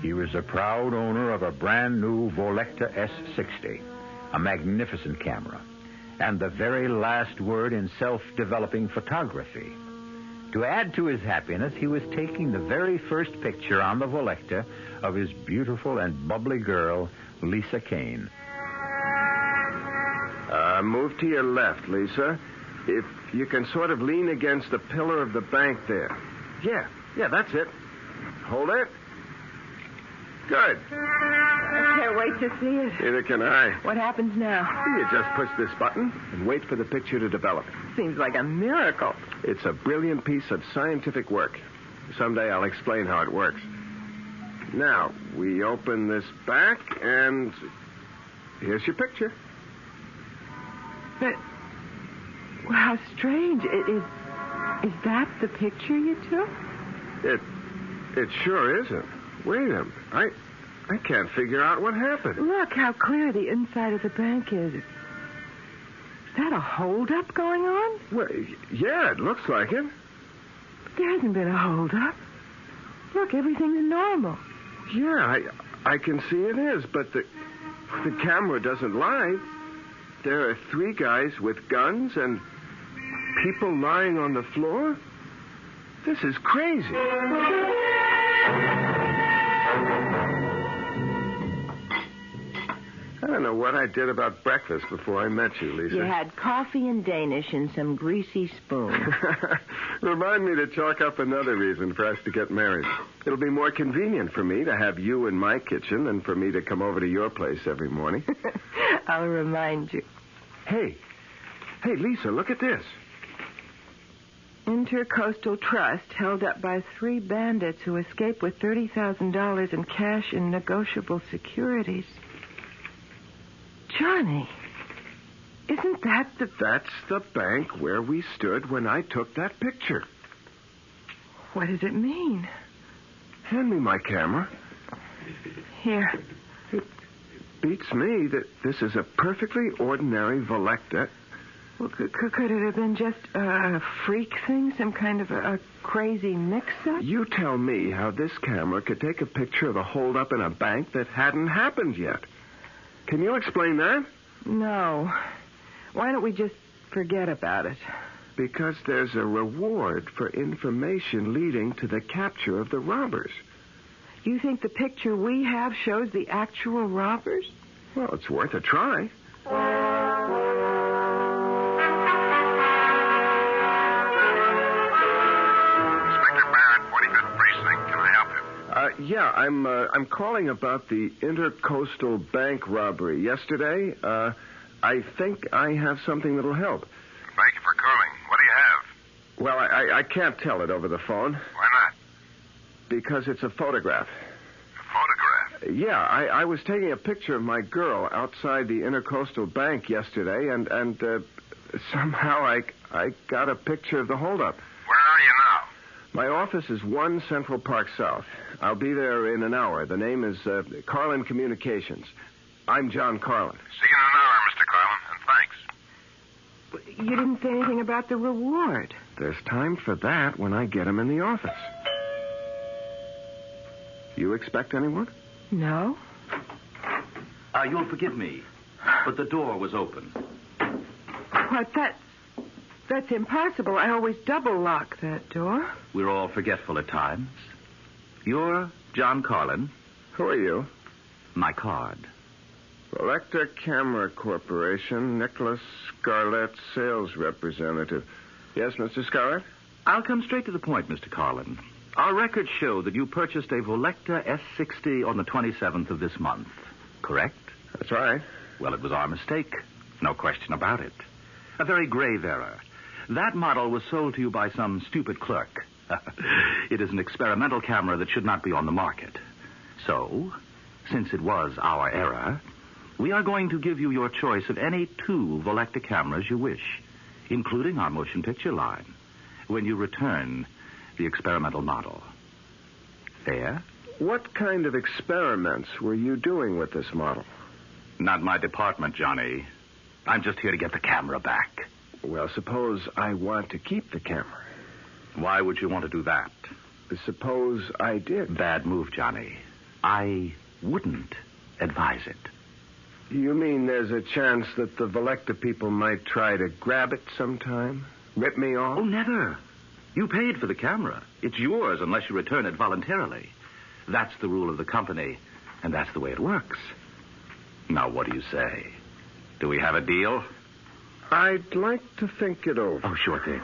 He was the proud owner of a brand new Volecta S60, a magnificent camera, and the very last word in self-developing photography. To add to his happiness, he was taking the very first picture on the Volecta of his beautiful and bubbly girl, Lisa Kane. Move to your left, Lisa. If you can sort of lean against the pillar of the bank there. Yeah, that's it. Hold it. Good. I can't wait to see it. Neither can I. What happens now? You just push this button and wait for the picture to develop. Seems like a miracle. It's a brilliant piece of scientific work. Someday I'll explain how it works. Now, we open this back, and here's your picture. But, well, how strange. Is that the picture you took? It sure isn't. Wait a minute. I can't figure out what happened. Look how clear the inside of the bank is. Is that a holdup going on? Well, yeah, it looks like it. But there hasn't been a holdup. Look, everything's normal. Yeah, I can see it is, but the camera doesn't lie. There are 3 guys with guns and people lying on the floor. This is crazy. don't know what I did about breakfast before I met you, Lisa. You had coffee and Danish in some greasy spoon. Remind me to chalk up another reason for us to get married. It'll be more convenient for me to have you in my kitchen than for me to come over to your place every morning. I'll remind you. Hey, Lisa, look at this. Intercoastal Trust held up by 3 bandits who escaped with $30,000 in cash and negotiable securities. Johnny, isn't that the... That's the bank where we stood when I took that picture. What does it mean? Hand me my camera. Here. It beats me that this is a perfectly ordinary Volecta. Well, could it have been just a freak thing, some kind of a crazy mix-up? You tell me how this camera could take a picture of a holdup in a bank that hadn't happened yet. Can you explain that? No. Why don't we just forget about it? Because there's a reward for information leading to the capture of the robbers. You think the picture we have shows the actual robbers? Well, it's worth a try. Yeah, I'm calling about the Intercoastal Bank robbery yesterday. I think I have something that'll help. Thank you for calling. What do you have? Well, I can't tell it over the phone. Why not? Because it's a photograph. A photograph? Yeah, I was taking a picture of my girl outside the Intercoastal Bank yesterday, and somehow I got a picture of the holdup. Where are you now? My office is 1 Central Park South. I'll be there in an hour. The name is Carlin Communications. I'm John Carlin. See you in an hour, Mr. Carlin, and thanks. You didn't say anything about the reward. There's time for that when I get him in the office. You expect anyone? No. You'll forgive me, but the door was open. What, that's impossible. I always double lock that door. We're all forgetful at times. You're John Carlin. Who are you? My card. Volecta Camera Corporation, Nicholas Scarlett, sales representative. Yes, Mr. Scarlett? I'll come straight to the point, Mr. Carlin. Our records show that you purchased a Volecta S60 on the 27th of this month, correct? That's right. Well, it was our mistake. No question about it. A very grave error. That model was sold to you by some stupid clerk. It is an experimental camera that should not be on the market. So, since it was our error, we are going to give you your choice of any 2 Volecta cameras you wish, including our motion picture line, when you return the experimental model. Fair? What kind of experiments were you doing with this model? Not my department, Johnny. I'm just here to get the camera back. Well, suppose I want to keep the camera. Why would you want to do that? Suppose I did. Bad move, Johnny. I wouldn't advise it. You mean there's a chance that the Volecta people might try to grab it sometime? Rip me off? Oh, never. You paid for the camera. It's yours unless you return it voluntarily. That's the rule of the company, and that's the way it works. Now, what do you say? Do we have a deal? I'd like to think it over. Oh, sure thing.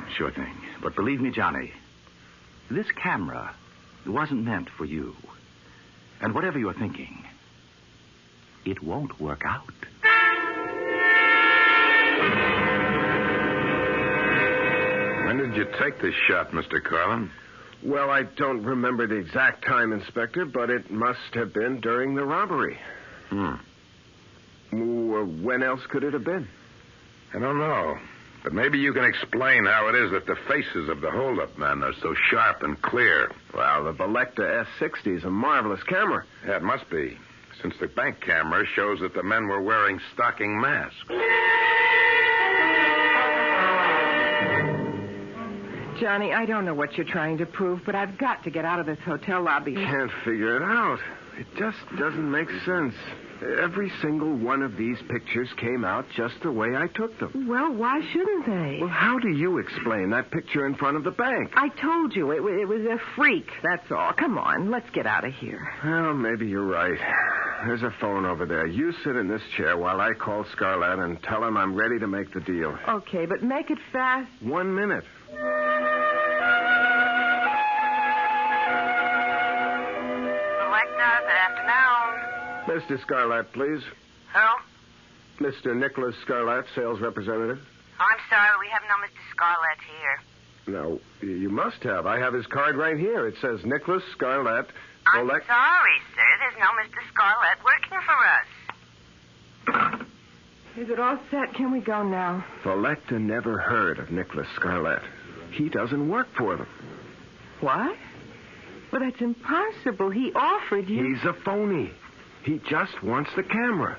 But believe me, Johnny, this camera wasn't meant for you. And whatever you're thinking, it won't work out. When did you take this shot, Mr. Carlin? Well, I don't remember the exact time, Inspector, but it must have been during the robbery. When else could it have been? I don't know. But maybe you can explain how it is that the faces of the holdup men are so sharp and clear. Well, the Volecta S60 is a marvelous camera. Yeah, it must be, since the bank camera shows that the men were wearing stocking masks. Johnny, I don't know what you're trying to prove, but I've got to get out of this hotel lobby. Can't figure it out. It just doesn't make sense. Every single one of these pictures came out just the way I took them. Well, why shouldn't they? Well, how do you explain that picture in front of the bank? I told you, it was a freak, that's all. Come on, let's get out of here. Well, maybe you're right. there's a phone over there. You sit in this chair while I call Scarlett and tell him I'm ready to make the deal. Okay, but make it fast. 1 minute. Selector, good afternoon. Mr. Scarlett, please. Who? Mr. Nicholas Scarlett, sales representative. Oh, I'm sorry, we have no Mr. Scarlett here. No, you must have. I have his card right here. It says Nicholas Scarlett. I'm sorry, sir. There's no Mr. Scarlett working for us. Is it all set? Can we go now? Volecta never heard of Nicholas Scarlett. He doesn't work for them. What? Well, that's impossible. He offered you... He's a phony. He just wants the camera.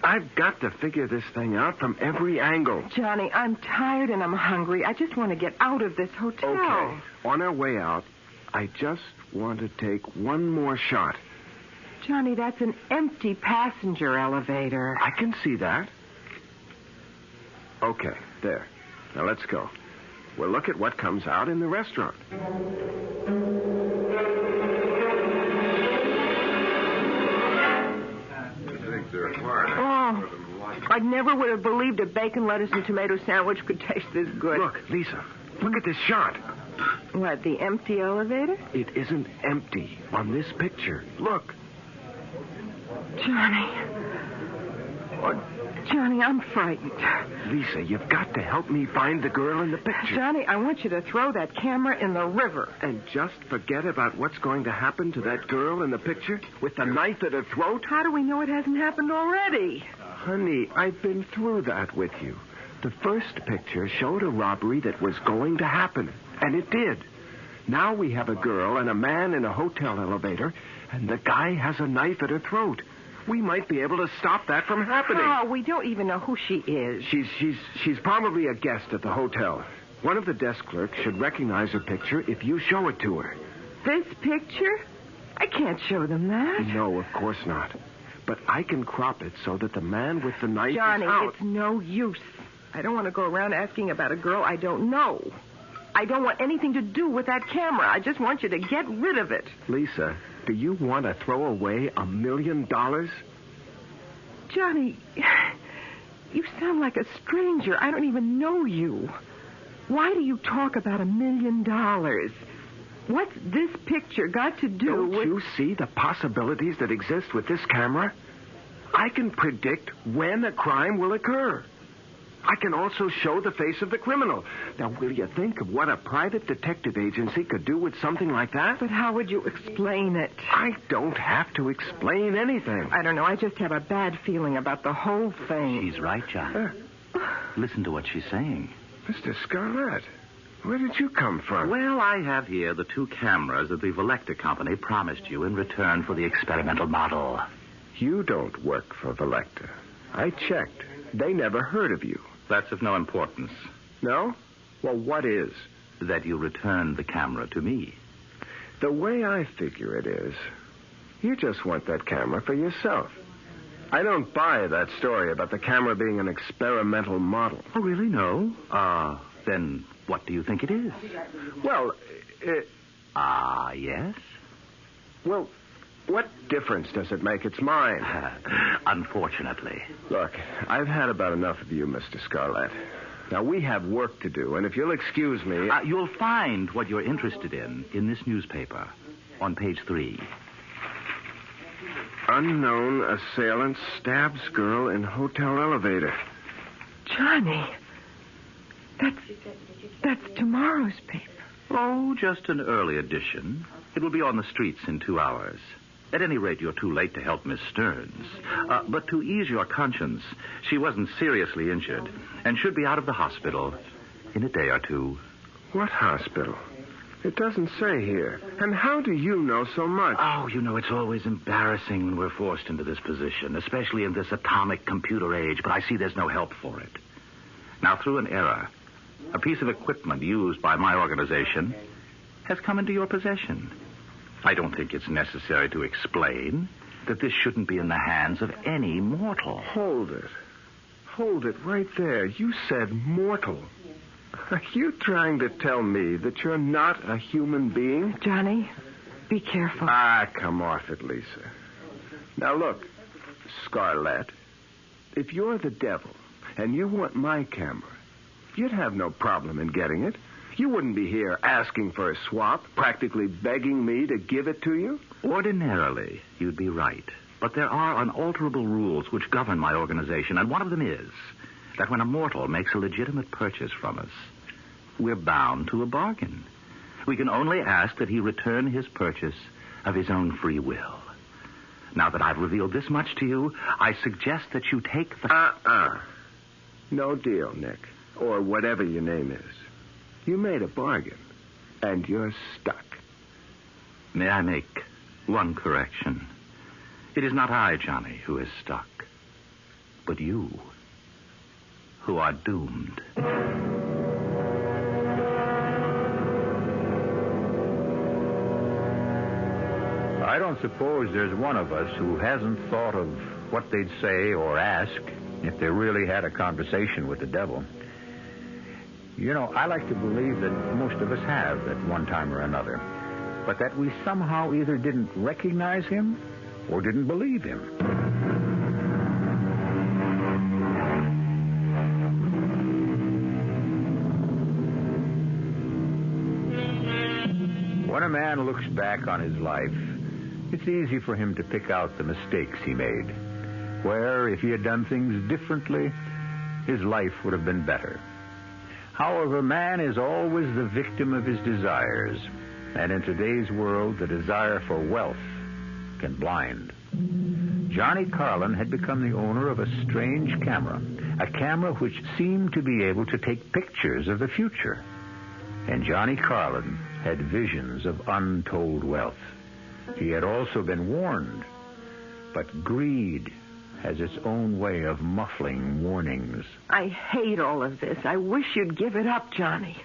I've got to figure this thing out from every angle. Johnny, I'm tired and I'm hungry. I just want to get out of this hotel. Okay. On our way out, I just want to take one more shot. Johnny, that's an empty passenger elevator. I can see that. Okay, there. Now let's go. We'll look at what comes out in the restaurant. Oh, I never would have believed a bacon, lettuce, and tomato sandwich could taste this good. Look, Lisa, look at this shot. What, the empty elevator? It isn't empty on this picture. Look. Johnny. Oh, Johnny, I'm frightened. Lisa, you've got to help me find the girl in the picture. Johnny, I want you to throw that camera in the river. And just forget about what's going to happen to that girl in the picture with the knife at her throat? How do we know it hasn't happened already? Honey, I've been through that with you. The first picture showed a robbery that was going to happen, and it did. Now we have a girl and a man in a hotel elevator, and the guy has a knife at her throat. We might be able to stop that from happening. Oh, we don't even know who she is. She's probably a guest at the hotel. One of the desk clerks should recognize her picture if you show it to her. This picture? I can't show them that. No, of course not. But I can crop it so that the man with the knife Johnny, is out. It's no use. I don't want to go around asking about a girl I don't know. I don't want anything to do with that camera. I just want you to get rid of it. Lisa, do you want to throw away $1 million? Johnny, you sound like a stranger. I don't even know you. Why do you talk about $1 million? What's this picture got to do with... Don't you see the possibilities that exist with this camera? I can predict when a crime will occur. I can also show the face of the criminal. Now, will you think of what a private detective agency could do with something like that? But how would you explain it? I don't have to explain anything. I don't know. I just have a bad feeling about the whole thing. She's right, John. Listen to what she's saying. Mr. Scarlett, where did you come from? Well, I have here the 2 cameras that the Volecta Company promised you in return for the experimental model. You don't work for Volecta. I checked. They never heard of you. That's of no importance. No? Well, what is? That you return the camera to me. The way I figure it is, you just want that camera for yourself. I don't buy that story about the camera being an experimental model. Oh, really? No? Then what do you think it is? Well, yes? Well, what difference does it make? It's mine. Unfortunately. Look, I've had about enough of you, Mr. Scarlett. Now, we have work to do, and if you'll excuse me... You'll find what you're interested in this newspaper on page 3. Unknown assailant stabs girl in hotel elevator. Johnny, that's tomorrow's paper. Oh, just an early edition. It will be on the streets in 2 hours. At any rate, you're too late to help Miss Stearns. But to ease your conscience, she wasn't seriously injured and should be out of the hospital in a day or 2. What hospital? It doesn't say here. And how do you know so much? Oh, you know, it's always embarrassing when we're forced into this position, especially in this atomic computer age, but I see there's no help for it. Now, through an error, a piece of equipment used by my organization has come into your possession. I don't think it's necessary to explain that this shouldn't be in the hands of any mortal. Hold it. Hold it right there. You said mortal. Are you trying to tell me that you're not a human being? Johnny, be careful. Come off it, Lisa. Now, look, Scarlett, if you're the devil and you want my camera, you'd have no problem in getting it. You wouldn't be here asking for a swap, practically begging me to give it to you. Ordinarily, you'd be right. But there are unalterable rules which govern my organization, and one of them is that when a mortal makes a legitimate purchase from us, we're bound to a bargain. We can only ask that he return his purchase of his own free will. Now that I've revealed this much to you, I suggest that you take the... No deal, Nick. Or whatever your name is. You made a bargain, and you're stuck. May I make one correction? It is not I, Johnny, who is stuck, but you, who are doomed. I don't suppose there's one of us who hasn't thought of what they'd say or ask if they really had a conversation with the devil. You know, I like to believe that most of us have at one time or another, but that we somehow either didn't recognize him or didn't believe him. When a man looks back on his life, it's easy for him to pick out the mistakes he made, where if he had done things differently, his life would have been better. However, man is always the victim of his desires, and in today's world, the desire for wealth can blind. Johnny Carlin had become the owner of a strange camera, a camera which seemed to be able to take pictures of the future. And Johnny Carlin had visions of untold wealth. He had also been warned, but greed has its own way of muffling warnings. I hate all of this. I wish you'd give it up, Johnny.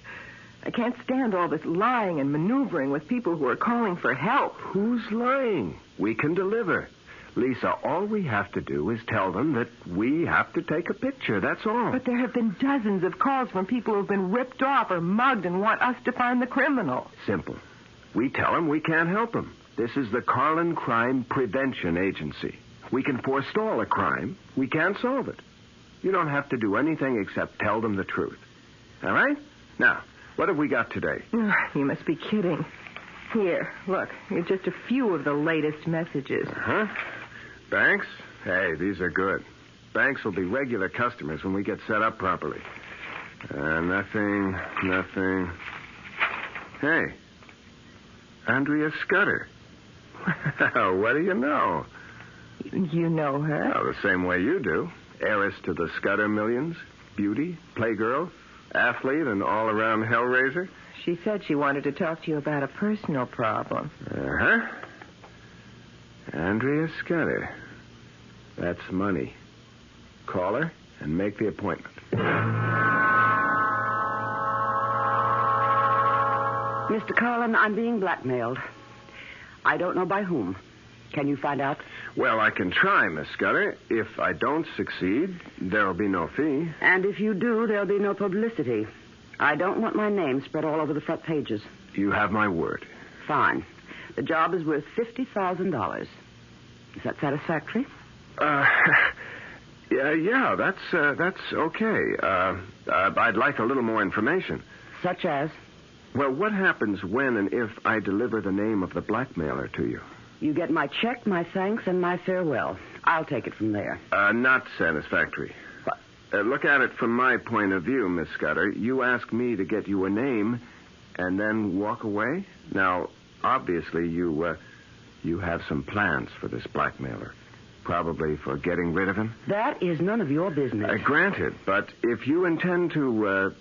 I can't stand all this lying and maneuvering with people who are calling for help. Who's lying? We can deliver. Lisa, all we have to do is tell them that we have to take a picture, that's all. But there have been dozens of calls from people who have been ripped off or mugged and want us to find the criminal. Simple. We tell them we can't help them. This is the Carlin Crime Prevention Agency. We can forestall a crime. We can't solve it. You don't have to do anything except tell them the truth. All right? Now, what have we got today? You must be kidding. Here, look. Here's just a few of the latest messages. Uh-huh. Banks? Hey, these are good. Banks will be regular customers when we get set up properly. Nothing. Hey, Andrea Scudder. What do you know? You know her? Oh, the same way you do. Heiress to the Scudder millions, beauty, playgirl, athlete, and all-around hellraiser. She said she wanted to talk to you about a personal problem. Uh-huh. Andrea Scudder. That's money. Call her and make the appointment. Mr. Carlin, I'm being blackmailed. I don't know by whom. Can you find out? Well, I can try, Miss Scudder. If I don't succeed, there'll be no fee. And if you do, there'll be no publicity. I don't want my name spread all over the front pages. You have my word. Fine. The job is worth $50,000. Is that satisfactory? Yeah, that's okay. I'd like a little more information. Such as? Well, what happens when and if I deliver the name of the blackmailer to you? You get my check, my thanks, and my farewell. I'll take it from there. Not satisfactory. What? Look at it from my point of view, Miss Scudder. You ask me to get you a name and then walk away? Now, obviously, you have some plans for this blackmailer. Probably for getting rid of him. That is none of your business. Granted, but if you intend to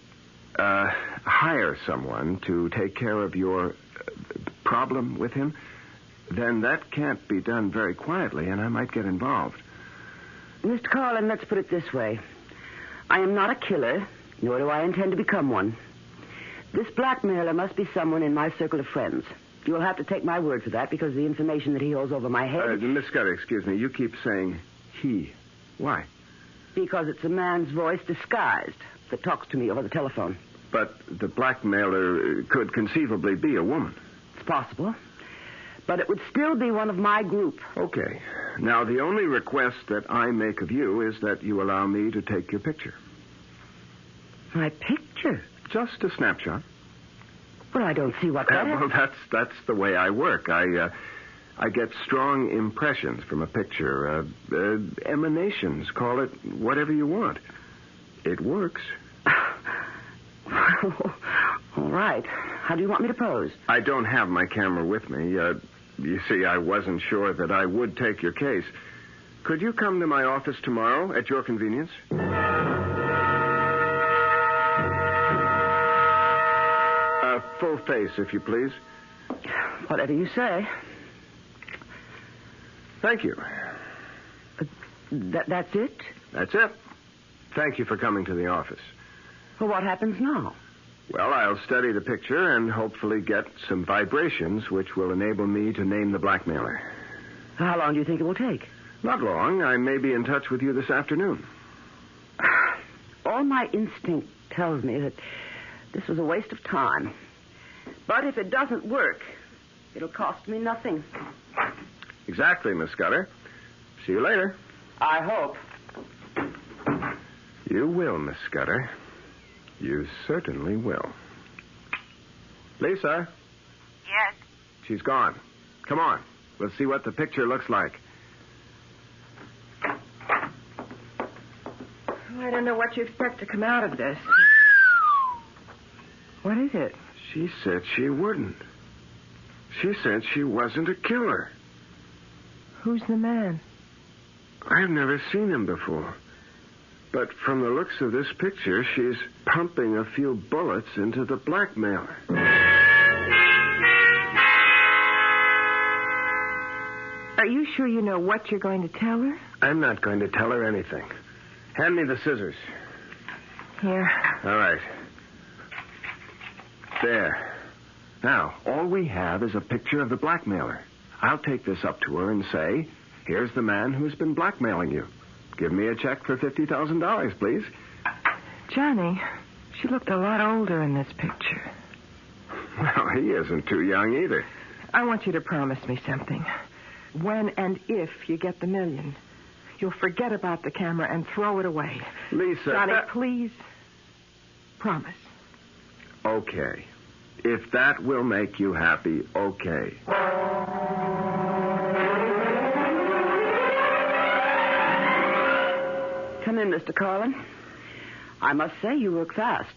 hire someone to take care of your problem with him, then that can't be done very quietly, and I might get involved. Mr. Carlin, let's put it this way. I am not a killer, nor do I intend to become one. This blackmailer must be someone in my circle of friends. You'll have to take my word for that because of the information that he holds over my head. Miss Scudder, excuse me. You keep saying he. Why? Because it's a man's voice disguised that talks to me over the telephone. But the blackmailer could conceivably be a woman. It's possible. But it would still be one of my group. Okay. Now, the only request that I make of you is that you allow me to take your picture. My picture? Just a snapshot. But I don't see what that is. Well, that's the way I work. I get strong impressions from a picture. Emanations. Call it whatever you want. It works. All right. How do you want me to pose? I don't have my camera with me. You see, I wasn't sure that I would take your case. Could you come to my office tomorrow at your convenience? Full face, if you please. Whatever you say. Thank you. That's it? That's it. Thank you for coming to the office. Well, what happens now? Well, I'll study the picture and hopefully get some vibrations which will enable me to name the blackmailer. How long do you think it will take? Not long. I may be in touch with you this afternoon. All my instinct tells me that this was a waste of time. But if it doesn't work, it'll cost me nothing. Exactly, Miss Scudder. See you later. I hope. You will, Miss Scudder. You certainly will. Lisa? Yes? She's gone. Come on. We'll see what the picture looks like. I don't know what you expect to come out of this. What is it? She said she wouldn't. She said she wasn't a killer. Who's the man? I've never seen him before. But from the looks of this picture, she's pumping a few bullets into the blackmailer. Are you sure you know what you're going to tell her? I'm not going to tell her anything. Hand me the scissors. Here. All right. There. Now, all we have is a picture of the blackmailer. I'll take this up to her and say, here's the man who's been blackmailing you. Give me a check for $50,000, please. Johnny, she looked a lot older in this picture. Well, he isn't too young either. I want you to promise me something. When and if you get the $1 million, you'll forget about the camera and throw it away. Lisa... Johnny, please. Promise. Okay. If that will make you happy, okay. Come in, Mr. Carlin. I must say you work fast.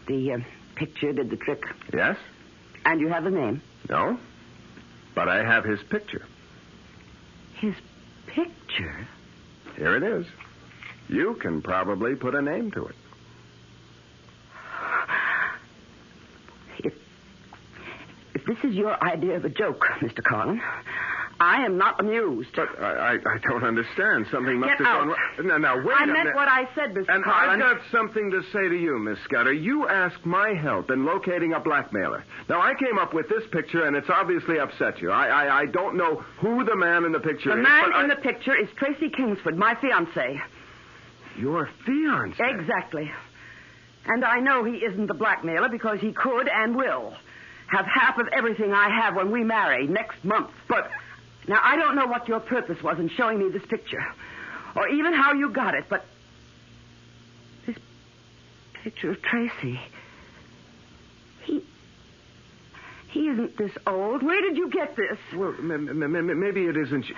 The picture did the trick. Yes? And you have the name? No. But I have his picture. His picture? Here it is. You can probably put a name to it. If this is your idea of a joke, Mr. Carlin, I am not amused. But I don't understand. Something must Get have out. gone wrong. Now, wait I a minute. meant what I said, Mr. And Carlin. I've got something to say to you, Miss Scudder. You asked my help in locating a blackmailer. Now, I came up with this picture, and it's obviously upset you. I don't know who the man in the picture is. The man in the picture is Tracy Kingsford, my fiancé. Your fiancé? Exactly. And I know he isn't the blackmailer because he could and will have half of everything I have when we marry next month. But... Now, I don't know what your purpose was in showing me this picture, or even how you got it, but this picture of Tracy, he isn't this old. Where did you get this? Well, maybe it isn't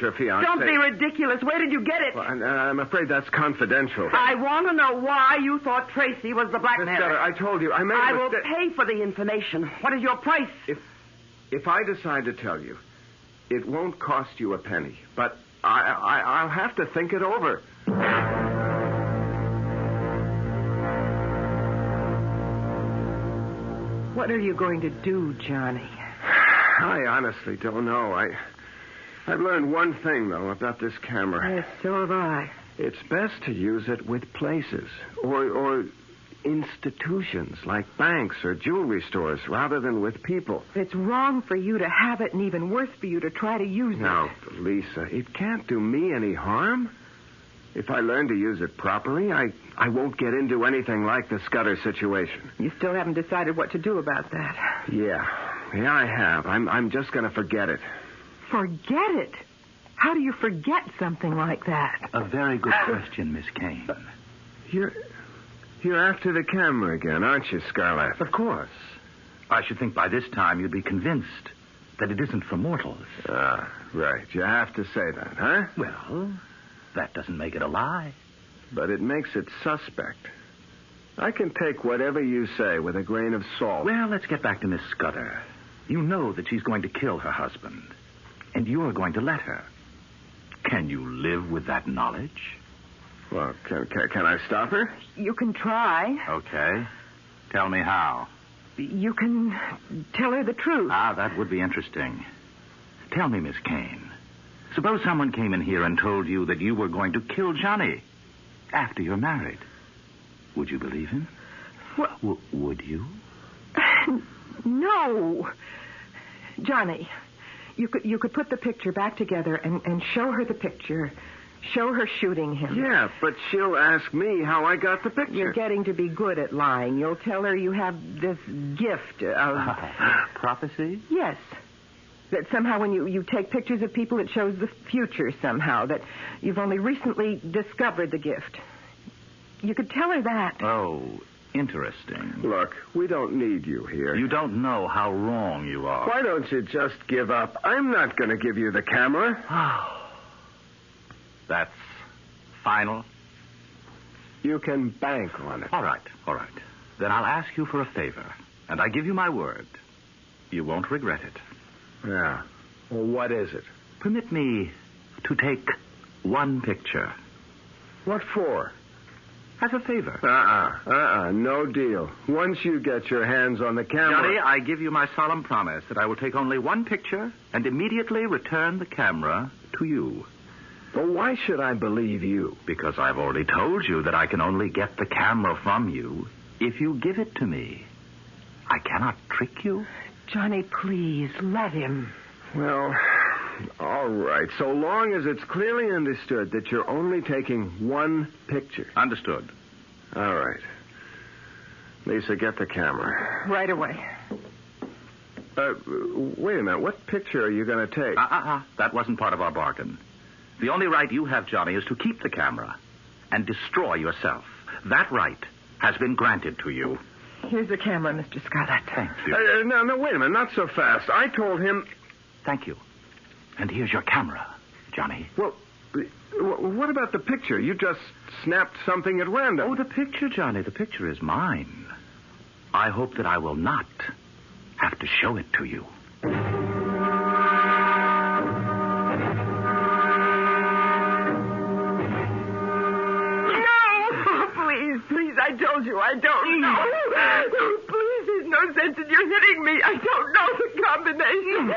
your fiancé. Don't be ridiculous. Where did you get it? Well, I'm afraid that's confidential. I want to know why you thought Tracy was the blackmailer. Miss Scudder, I told you, I will pay for the information. What is your price? If I decide to tell you, it won't cost you a penny, but I'll have to think it over. What are you going to do, Johnny? I honestly don't know. I've learned one thing, though, about this camera. Yes, so have I. It's best to use it with places or institutions like banks or jewelry stores rather than with people. It's wrong for you to have it and even worse for you to try to use it. Now, Lisa, it can't do me any harm. If I learn to use it properly, I won't get into anything like the Scudder situation. You still haven't decided what to do about that. Yeah. Yeah, I have. I'm just going to forget it. Forget it? How do you forget something like that? A very good question, Miss Keane. You're after the camera again, aren't you, Scarlett? Of course. I should think by this time you'd be convinced that it isn't for mortals. Ah, right. You have to say that, huh? Well, that doesn't make it a lie. But it makes it suspect. I can take whatever you say with a grain of salt. Well, let's get back to Miss Scudder. You know that she's going to kill her husband, and you're going to let her. Can you live with that knowledge? Well, can I stop her? You can try. Okay. Tell me how. You can tell her the truth. Ah, that would be interesting. Tell me, Miss Keane. Suppose someone came in here and told you that you were going to kill Johnny after you're married. Would you believe him? Well, would you? No. Johnny, you could put the picture back together and show her the picture. Show her shooting him. Yeah, but she'll ask me how I got the picture. You're getting to be good at lying. You'll tell her you have this gift of... prophecy? Yes. That somehow when you take pictures of people, it shows the future somehow. That you've only recently discovered the gift. You could tell her that. Oh, interesting. Look, we don't need you here. You don't know how wrong you are. Why don't you just give up? I'm not going to give you the camera. That's final? You can bank on it. All right. Then I'll ask you for a favor, and I give you my word. You won't regret it. Yeah. Well, what is it? Permit me to take one picture. What for? As a favor. No deal. Once you get your hands on the camera... Johnny, I give you my solemn promise that I will take only one picture and immediately return the camera to you. Well, why should I believe you? Because I've already told you that I can only get the camera from you if you give it to me. I cannot trick you. Johnny, please, let him. Well, all right. So long as it's clearly understood that you're only taking one picture. Understood. All right. Lisa, get the camera. Right away. Wait a minute. What picture are you going to take? That wasn't part of our bargain. The only right you have, Johnny, is to keep the camera and destroy yourself. That right has been granted to you. Here's the camera, Mr. Scarlett. Thank you. No, wait a minute. Not so fast. I told him... Thank you. And here's your camera, Johnny. Well, what about the picture? You just snapped something at random. Oh, the picture, Johnny. The picture is mine. I hope that I will not have to show it to you. Please, I told you, I don't know. Please, there's no sense in your hitting me. I don't know the combination.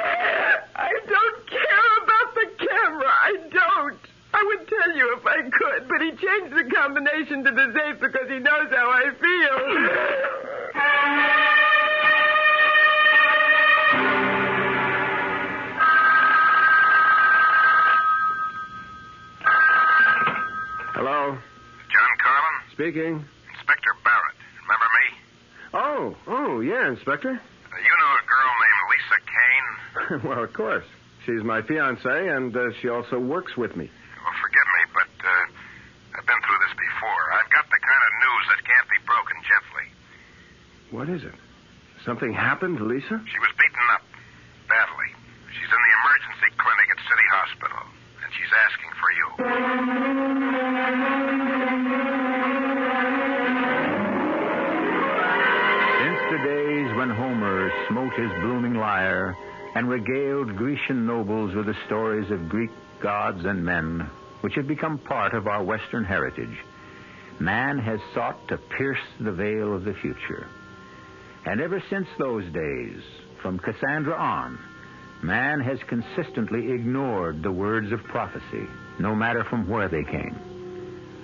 I don't care about the camera. I don't. I would tell you if I could, but he changed the combination to the safe because he knows how I feel. Hello? John Carlin? Speaking. Inspector Barrett. Remember me? Oh, yeah, Inspector. You know a girl named Lisa Keane? Well, of course. She's my fiancée, and she also works with me. Well, forgive me, but I've been through this before. I've got the kind of news that can't be broken gently. What is it? Something happened to Lisa? She was beaten up. Badly. She's in the emergency clinic at City Hospital, and she's asking for you. Since the days when Homer smote his blooming lyre and regaled Grecian nobles with the stories of Greek gods and men, which have become part of our Western heritage, man has sought to pierce the veil of the future. And ever since those days, from Cassandra on, man has consistently ignored the words of prophecy, no matter from where they came.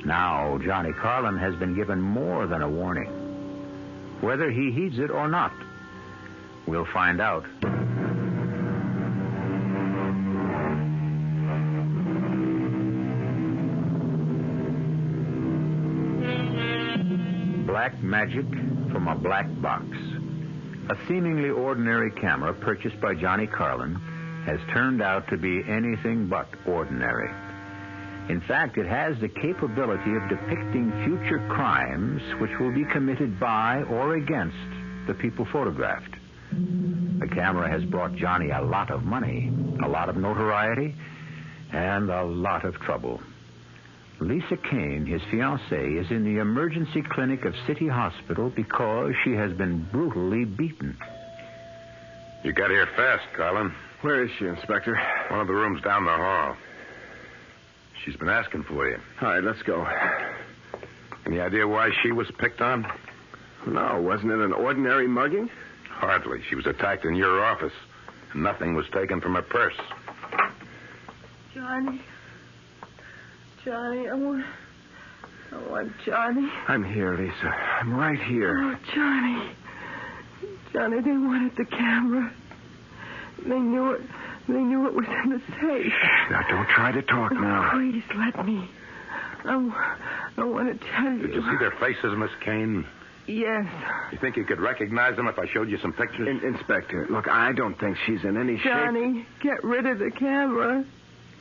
Now, Johnny Carlin has been given more than a warning. Whether he heeds it or not, we'll find out. Black magic from a black box. A seemingly ordinary camera purchased by Johnny Carlin has turned out to be anything but ordinary. In fact, it has the capability of depicting future crimes which will be committed by or against the people photographed. The camera has brought Johnny a lot of money, a lot of notoriety, and a lot of trouble. Lisa Kane, his fiancée, is in the emergency clinic of City Hospital because she has been brutally beaten. You got here fast, Carlin. Where is she, Inspector? One of the rooms down the hall. She's been asking for you. All right, let's go. Any idea why she was picked on? No, wasn't it an ordinary mugging? Hardly. She was attacked in your office, and nothing was taken from her purse. Johnny, I want Johnny. I'm here, Lisa. I'm right here. Oh, Johnny, they wanted the camera. They knew it was in the safe. Now, don't try to talk now. Please, let me. I want to tell you. Did you see their faces, Miss Kane? Yes. You think you could recognize them if I showed you some pictures? Inspector, look, I don't think she's in any shape. Johnny, get rid of the camera.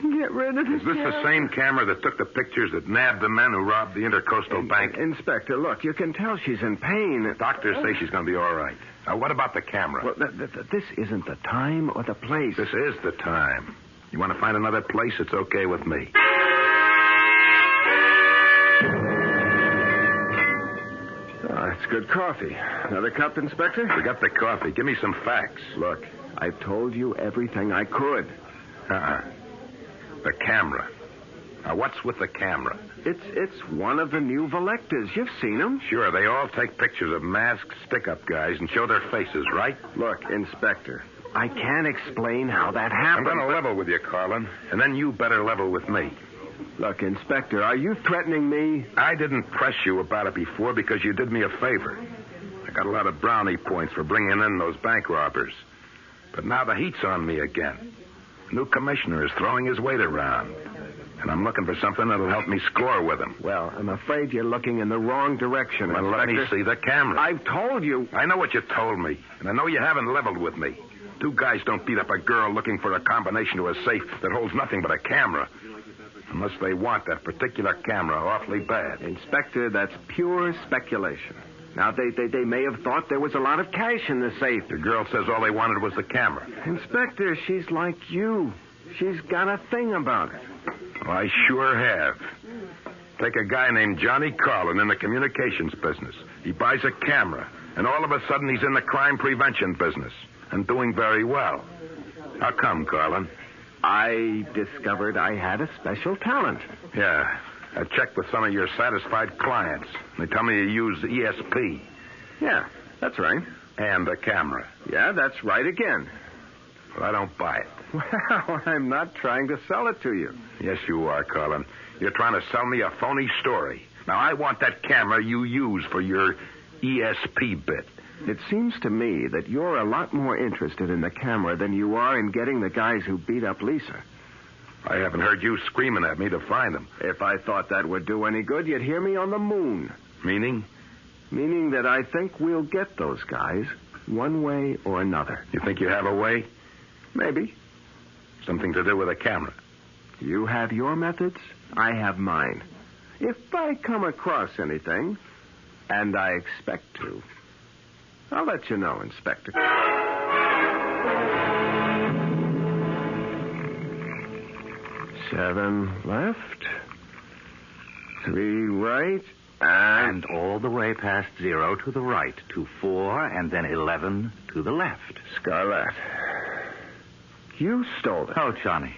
Get rid of the Is this camera. the same camera that took the pictures that nabbed the men who robbed the Intercoastal Bank? Inspector, look, you can tell she's in pain. Doctors say she's going to be all right. Now, what about the camera? Well, this isn't the time or the place. This is the time. You want to find another place? It's okay with me. Oh, it's good coffee. Another cup, Inspector? We got the coffee. Give me some facts. Look, I've told you everything I could. The camera. Now, what's with the camera? It's one of the new Volectas. You've seen them. Sure, they all take pictures of masked stick-up guys and show their faces, right? Look, Inspector, I can't explain how that happened. I'm going to level with you, Carlin, and then you better level with me. Look, Inspector, are you threatening me? I didn't press you about it before because you did me a favor. I got a lot of brownie points for bringing in those bank robbers. But now the heat's on me again. New commissioner is throwing his weight around. And I'm looking for something that'll help me score with him. Well, I'm afraid you're looking in the wrong direction, Well, Inspector. let me see the camera. I've told you. I know what you told me, and I know you haven't leveled with me. Two guys don't beat up a girl looking for a combination to a safe that holds nothing but a camera. Unless they want that particular camera awfully bad. Inspector, that's pure speculation. Now, they may have thought there was a lot of cash in the safe. The girl says all they wanted was the camera. Inspector, she's like you. She's got a thing about it. Oh, I sure have. Take a guy named Johnny Carlin in the communications business. He buys a camera, and all of a sudden he's in the crime prevention business, and doing very well. How come, Carlin? I discovered I had a special talent. Yeah. I checked with some of your satisfied clients. They tell me you use ESP. Yeah, that's right. And a camera. Yeah, that's right again. Well, I don't buy it. Well, I'm not trying to sell it to you. Yes, you are, Carlin. You're trying to sell me a phony story. Now, I want that camera you use for your ESP bit. It seems to me that you're a lot more interested in the camera than you are in getting the guys who beat up Lisa. I haven't heard you screaming at me to find them. If I thought that would do any good, you'd hear me on the moon. Meaning? Meaning that I think we'll get those guys one way or another. You think you have a way? Maybe. Something to do with a camera. You have your methods, I have mine. If I come across anything, and I expect to, I'll let you know, Inspector. 7 left, 3 right, And all the way past 0 to the right, to 4, and then 11 to the left. Scarlett, you stole it. Oh, Johnny,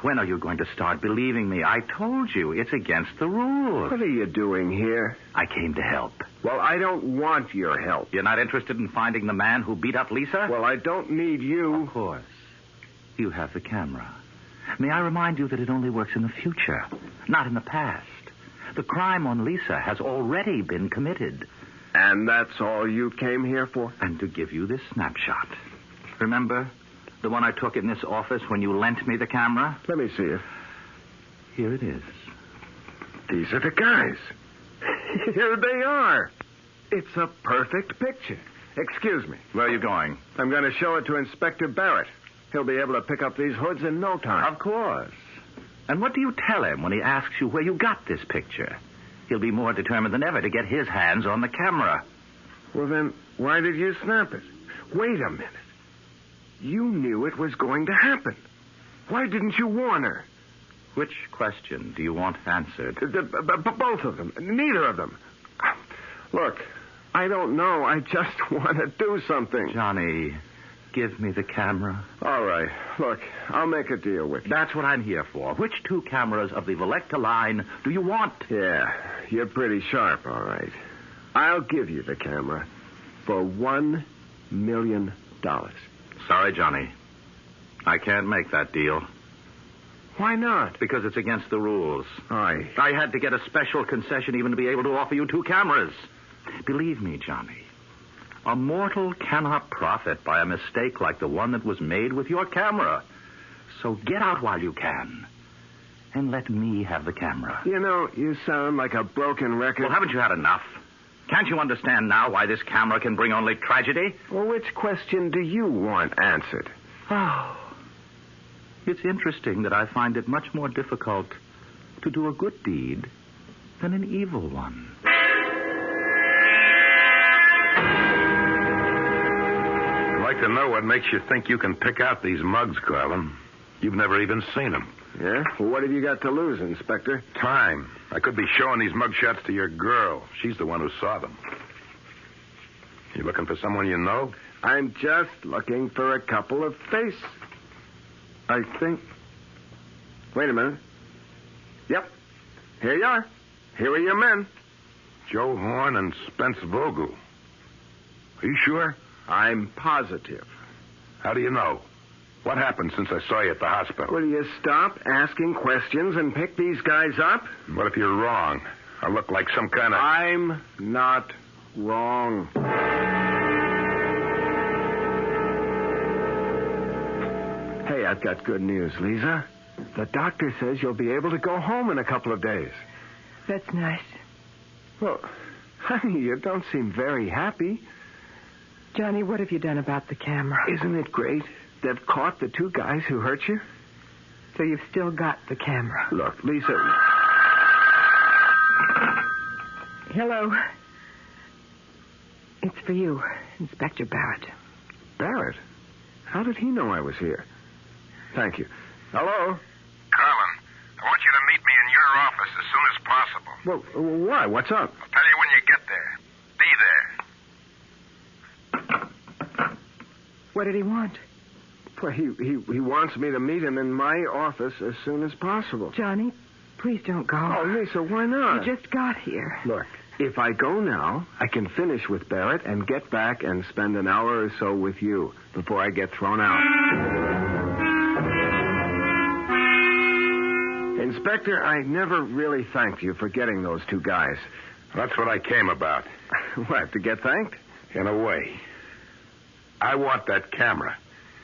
when are you going to start believing me? I told you, it's against the rules. What are you doing here? I came to help. Well, I don't want your help. You're not interested in finding the man who beat up Lisa? Well, I don't need you. Of course. You have the camera. May I remind you that it only works in the future, not in the past. The crime on Lisa has already been committed. And that's all you came here for? And to give you this snapshot. Remember the one I took in this office when you lent me the camera? Let me see it. Here it is. These are the guys. Here they are. It's a perfect picture. Excuse me. Where are you going? I'm going to show it to Inspector Barrett. He'll be able to pick up these hoods in no time. Of course. And what do you tell him when he asks you where you got this picture? He'll be more determined than ever to get his hands on the camera. Well, then, why did you snap it? Wait a minute. You knew it was going to happen. Why didn't you warn her? Which question do you want answered? Both of them. Neither of them. Look, I don't know. I just want to do something. Johnny, give me the camera. All right. Look, I'll make a deal with you. That's what I'm here for. Which 2 cameras of the Volecta line do you want? Yeah, you're pretty sharp, all right. I'll give you the camera for $1 million. Sorry, Johnny. I can't make that deal. Why not? Because it's against the rules. I had to get a special concession even to be able to offer you 2 cameras. Believe me, Johnny, a mortal cannot profit by a mistake like the one that was made with your camera. So get out while you can. And let me have the camera. You know, you sound like a broken record. Well, haven't you had enough? Can't you understand now why this camera can bring only tragedy? Well, which question do you want answered? Oh, it's interesting that I find it much more difficult to do a good deed than an evil one. I'd like to know what makes you think you can pick out these mugs, Carlin. You've never even seen them. Yeah? Well, what have you got to lose, Inspector? Time. I could be showing these mugshots to your girl. She's the one who saw them. You looking for someone you know? I'm just looking for a couple of faces. I think... Wait a minute. Yep. Here you are. Here are your men. Joe Horn and Spence Vogel. Are you sure? I'm positive. How do you know? What happened since I saw you at the hospital? Will you stop asking questions and pick these guys up? What if you're wrong? I look like some kind of... I'm not wrong. Hey, I've got good news, Lisa. The doctor says you'll be able to go home in a couple of days. That's nice. Well, honey, you don't seem very happy. Johnny, what have you done about the camera? Isn't it great? They've caught the 2 guys who hurt you. So you've still got the camera. Look, Lisa... Hello. It's for you, Inspector Barrett. Barrett? How did he know I was here? Thank you. Hello? Carlin, I want you to meet me in your office as soon as possible. Well, why? What's up? I'll tell you when you get there. Be there. What did he want? Well, he wants me to meet him in my office as soon as possible. Johnny, please don't go. Oh, Lisa, why not? You just got here. Look, if I go now, I can finish with Barrett and get back and spend an hour or so with you before I get thrown out. Inspector, I never really thanked you for getting those 2 guys. That's what I came about. What, to get thanked? In a way. I want that camera.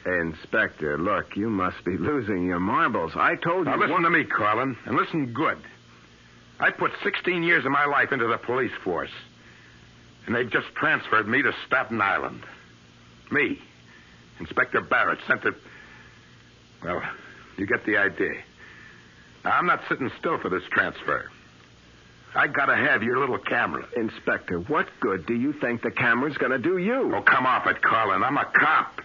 Inspector, look, you must be losing your marbles. I told you... Now, listen to me, Carlin, and listen good. I put 16 years of my life into the police force, and they've just transferred me to Staten Island. Me, Inspector Barrett, sent to... Well, you get the idea. Now, I'm not sitting still for this transfer. I gotta have your little camera. Inspector, what good do you think the camera's gonna do you? Oh, come off it, Carlin. I'm a cop.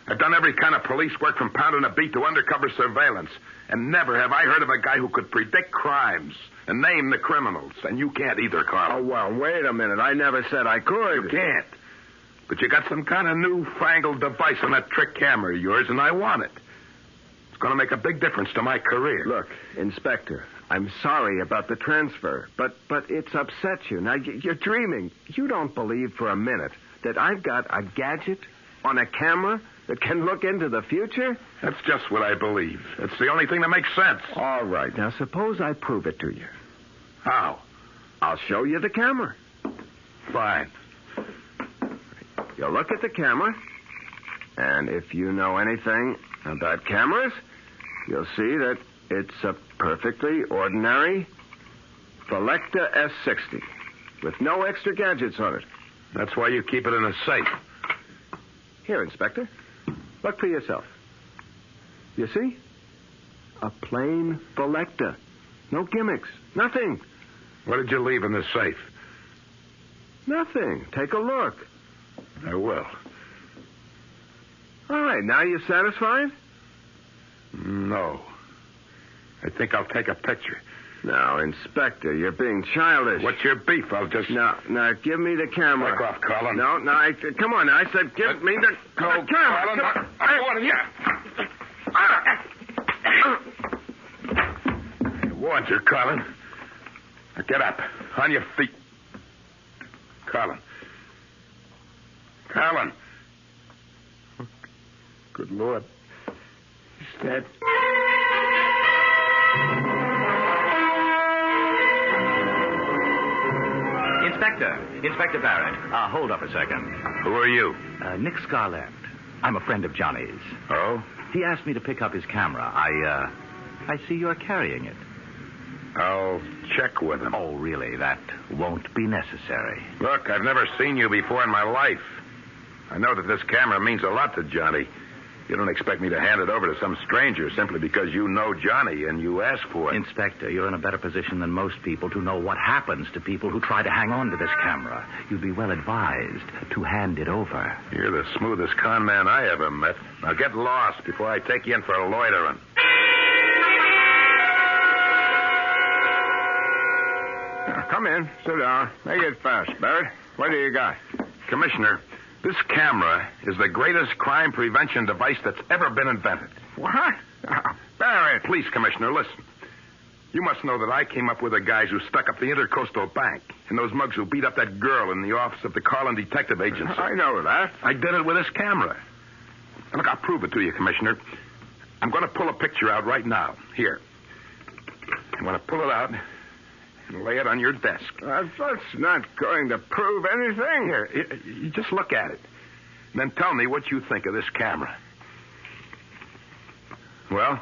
I've done every kind of police work from pounding a beat to undercover surveillance. And never have I heard of a guy who could predict crimes and name the criminals. And you can't either, Carlin. Oh, well, wait a minute. I never said I could. You can't. But you got some kind of newfangled device on that trick camera of yours, and I want it. It's going to make a big difference to my career. Look, Inspector, I'm sorry about the transfer, but it's upset you. Now, you're dreaming. You don't believe for a minute that I've got a gadget on a camera that can look into the future? That's just what I believe. It's the only thing that makes sense. All right. Now, suppose I prove it to you. How? I'll show you the camera. Fine. You'll look at the camera, and if you know anything about cameras, you'll see that it's a perfectly ordinary Volecta S60 with no extra gadgets on it. That's why you keep it in a safe. Here, Inspector. Look for yourself. You see? A plain Valecta. No gimmicks. Nothing. What did you leave in the safe? Nothing. Take a look. I will. All right, now you satisfied? No. I think I'll take a picture. Now, Inspector, you're being childish. What's your beef? I'll just... Now, give me the camera. Back off, Colin. No, come on. I said give me the camera. Colin, I warned you. I warned you, Colin. Now get up. On your feet. Colin. Colin. Good Lord. He's dead. Inspector Barrett. Hold up a second. Who are you? Nick Scarlett. I'm a friend of Johnny's. Oh? He asked me to pick up his camera. I see you're carrying it. I'll check with him. Oh, really? That won't be necessary. Look, I've never seen you before in my life. I know that this camera means a lot to Johnny. You don't expect me to hand it over to some stranger simply because you know Johnny and you ask for it. Inspector, you're in a better position than most people to know what happens to people who try to hang on to this camera. You'd be well advised to hand it over. You're the smoothest con man I ever met. Now get lost before I take you in for loitering. Now, come in. Sit down. Make it fast, Barrett. What do you got? Commissioner, this camera is the greatest crime prevention device that's ever been invented. What? Barrett. Please, Commissioner, listen. You must know that I came up with the guys who stuck up the Intercoastal Bank and those mugs who beat up that girl in the office of the Carlin Detective Agency. I know that. I did it with this camera. And look, I'll prove it to you, Commissioner. I'm going to pull a picture out right now. Here. I'm going to pull it out and lay it on your desk. That's not going to prove anything. Here, you just look at it. And then tell me what you think of this camera. Well,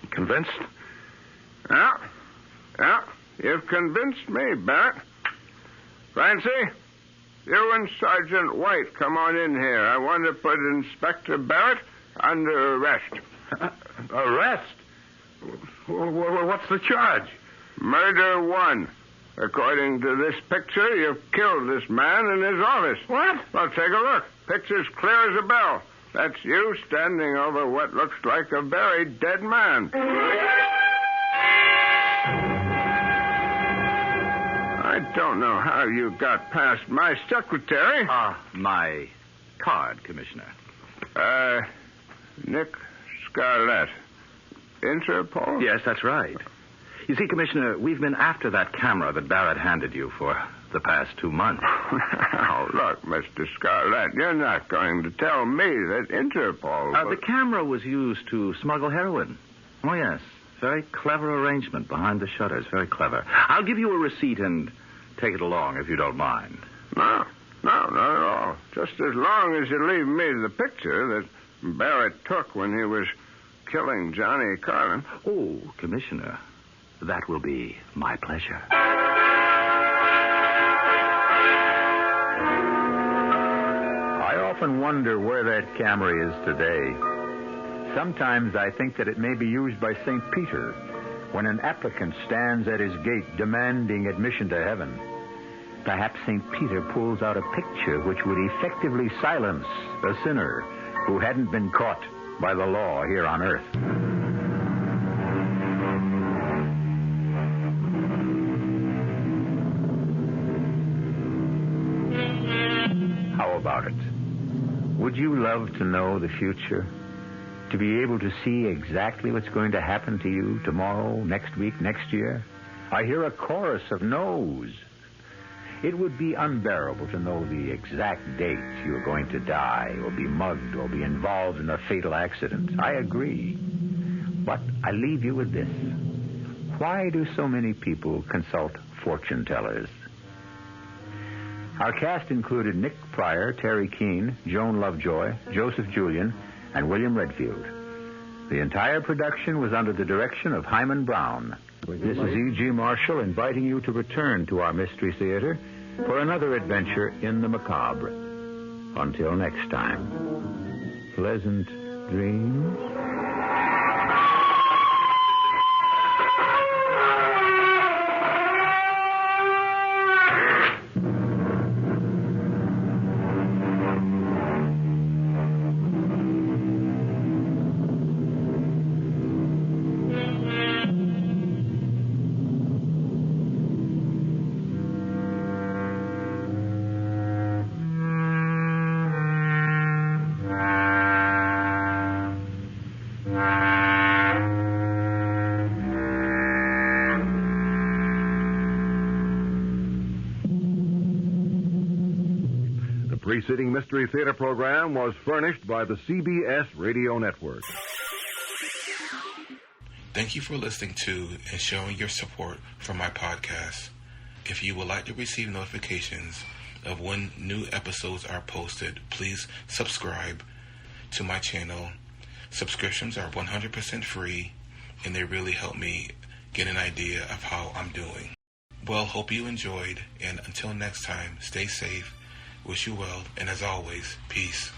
you convinced? Yeah. You've convinced me, Barrett. Francie, you and Sergeant White come on in here. I want to put Inspector Barrett under arrest. Arrest? What's the charge? Murder 1. According to this picture, you've killed this man in his office. What? Well, take a look. Picture's clear as a bell. That's you standing over what looks like a very dead man. I don't know how you got past my secretary. My card, Commissioner. Nick Scarlett. Interpol? Yes, that's right. You see, Commissioner, we've been after that camera that Barrett handed you for the past 2 months. Now, look, Mr. Scarlett, you're not going to tell me that Interpol... The camera was used to smuggle heroin. Oh, yes. Very clever arrangement behind the shutters. Very clever. I'll give you a receipt and take it along if you don't mind. No, not at all. Just as long as you leave me the picture that Barrett took when he was killing Johnny Carlin. Oh, Commissioner, that will be my pleasure. I often wonder where that camera is today. Sometimes I think that it may be used by St. Peter when an applicant stands at his gate demanding admission to heaven. Perhaps St. Peter pulls out a picture which would effectively silence a sinner who hadn't been caught by the law here on earth. How about it? Would you love to know the future? To be able to see exactly what's going to happen to you tomorrow, next week, next year? I hear a chorus of no's. It would be unbearable to know the exact date you're going to die or be mugged or be involved in a fatal accident. I agree. But I leave you with this. Why do so many people consult fortune tellers? Our cast included Nick Pryor, Teri Keane, Joan Lovejoy, Joseph Julian, and William Redfield. The entire production was under the direction of Hyman Brown. This is E.G. Marshall inviting you to return to our Mystery Theater for another adventure in the macabre. Until next time, pleasant dreams. The preceding Mystery Theater program was furnished by the CBS Radio Network. Thank you for listening to and showing your support for my podcast. If you would like to receive notifications of when new episodes are posted, please subscribe to my channel. Subscriptions are 100% free, and they really help me get an idea of how I'm doing. Well, hope you enjoyed, and until next time, stay safe. Wish you well, and as always, peace.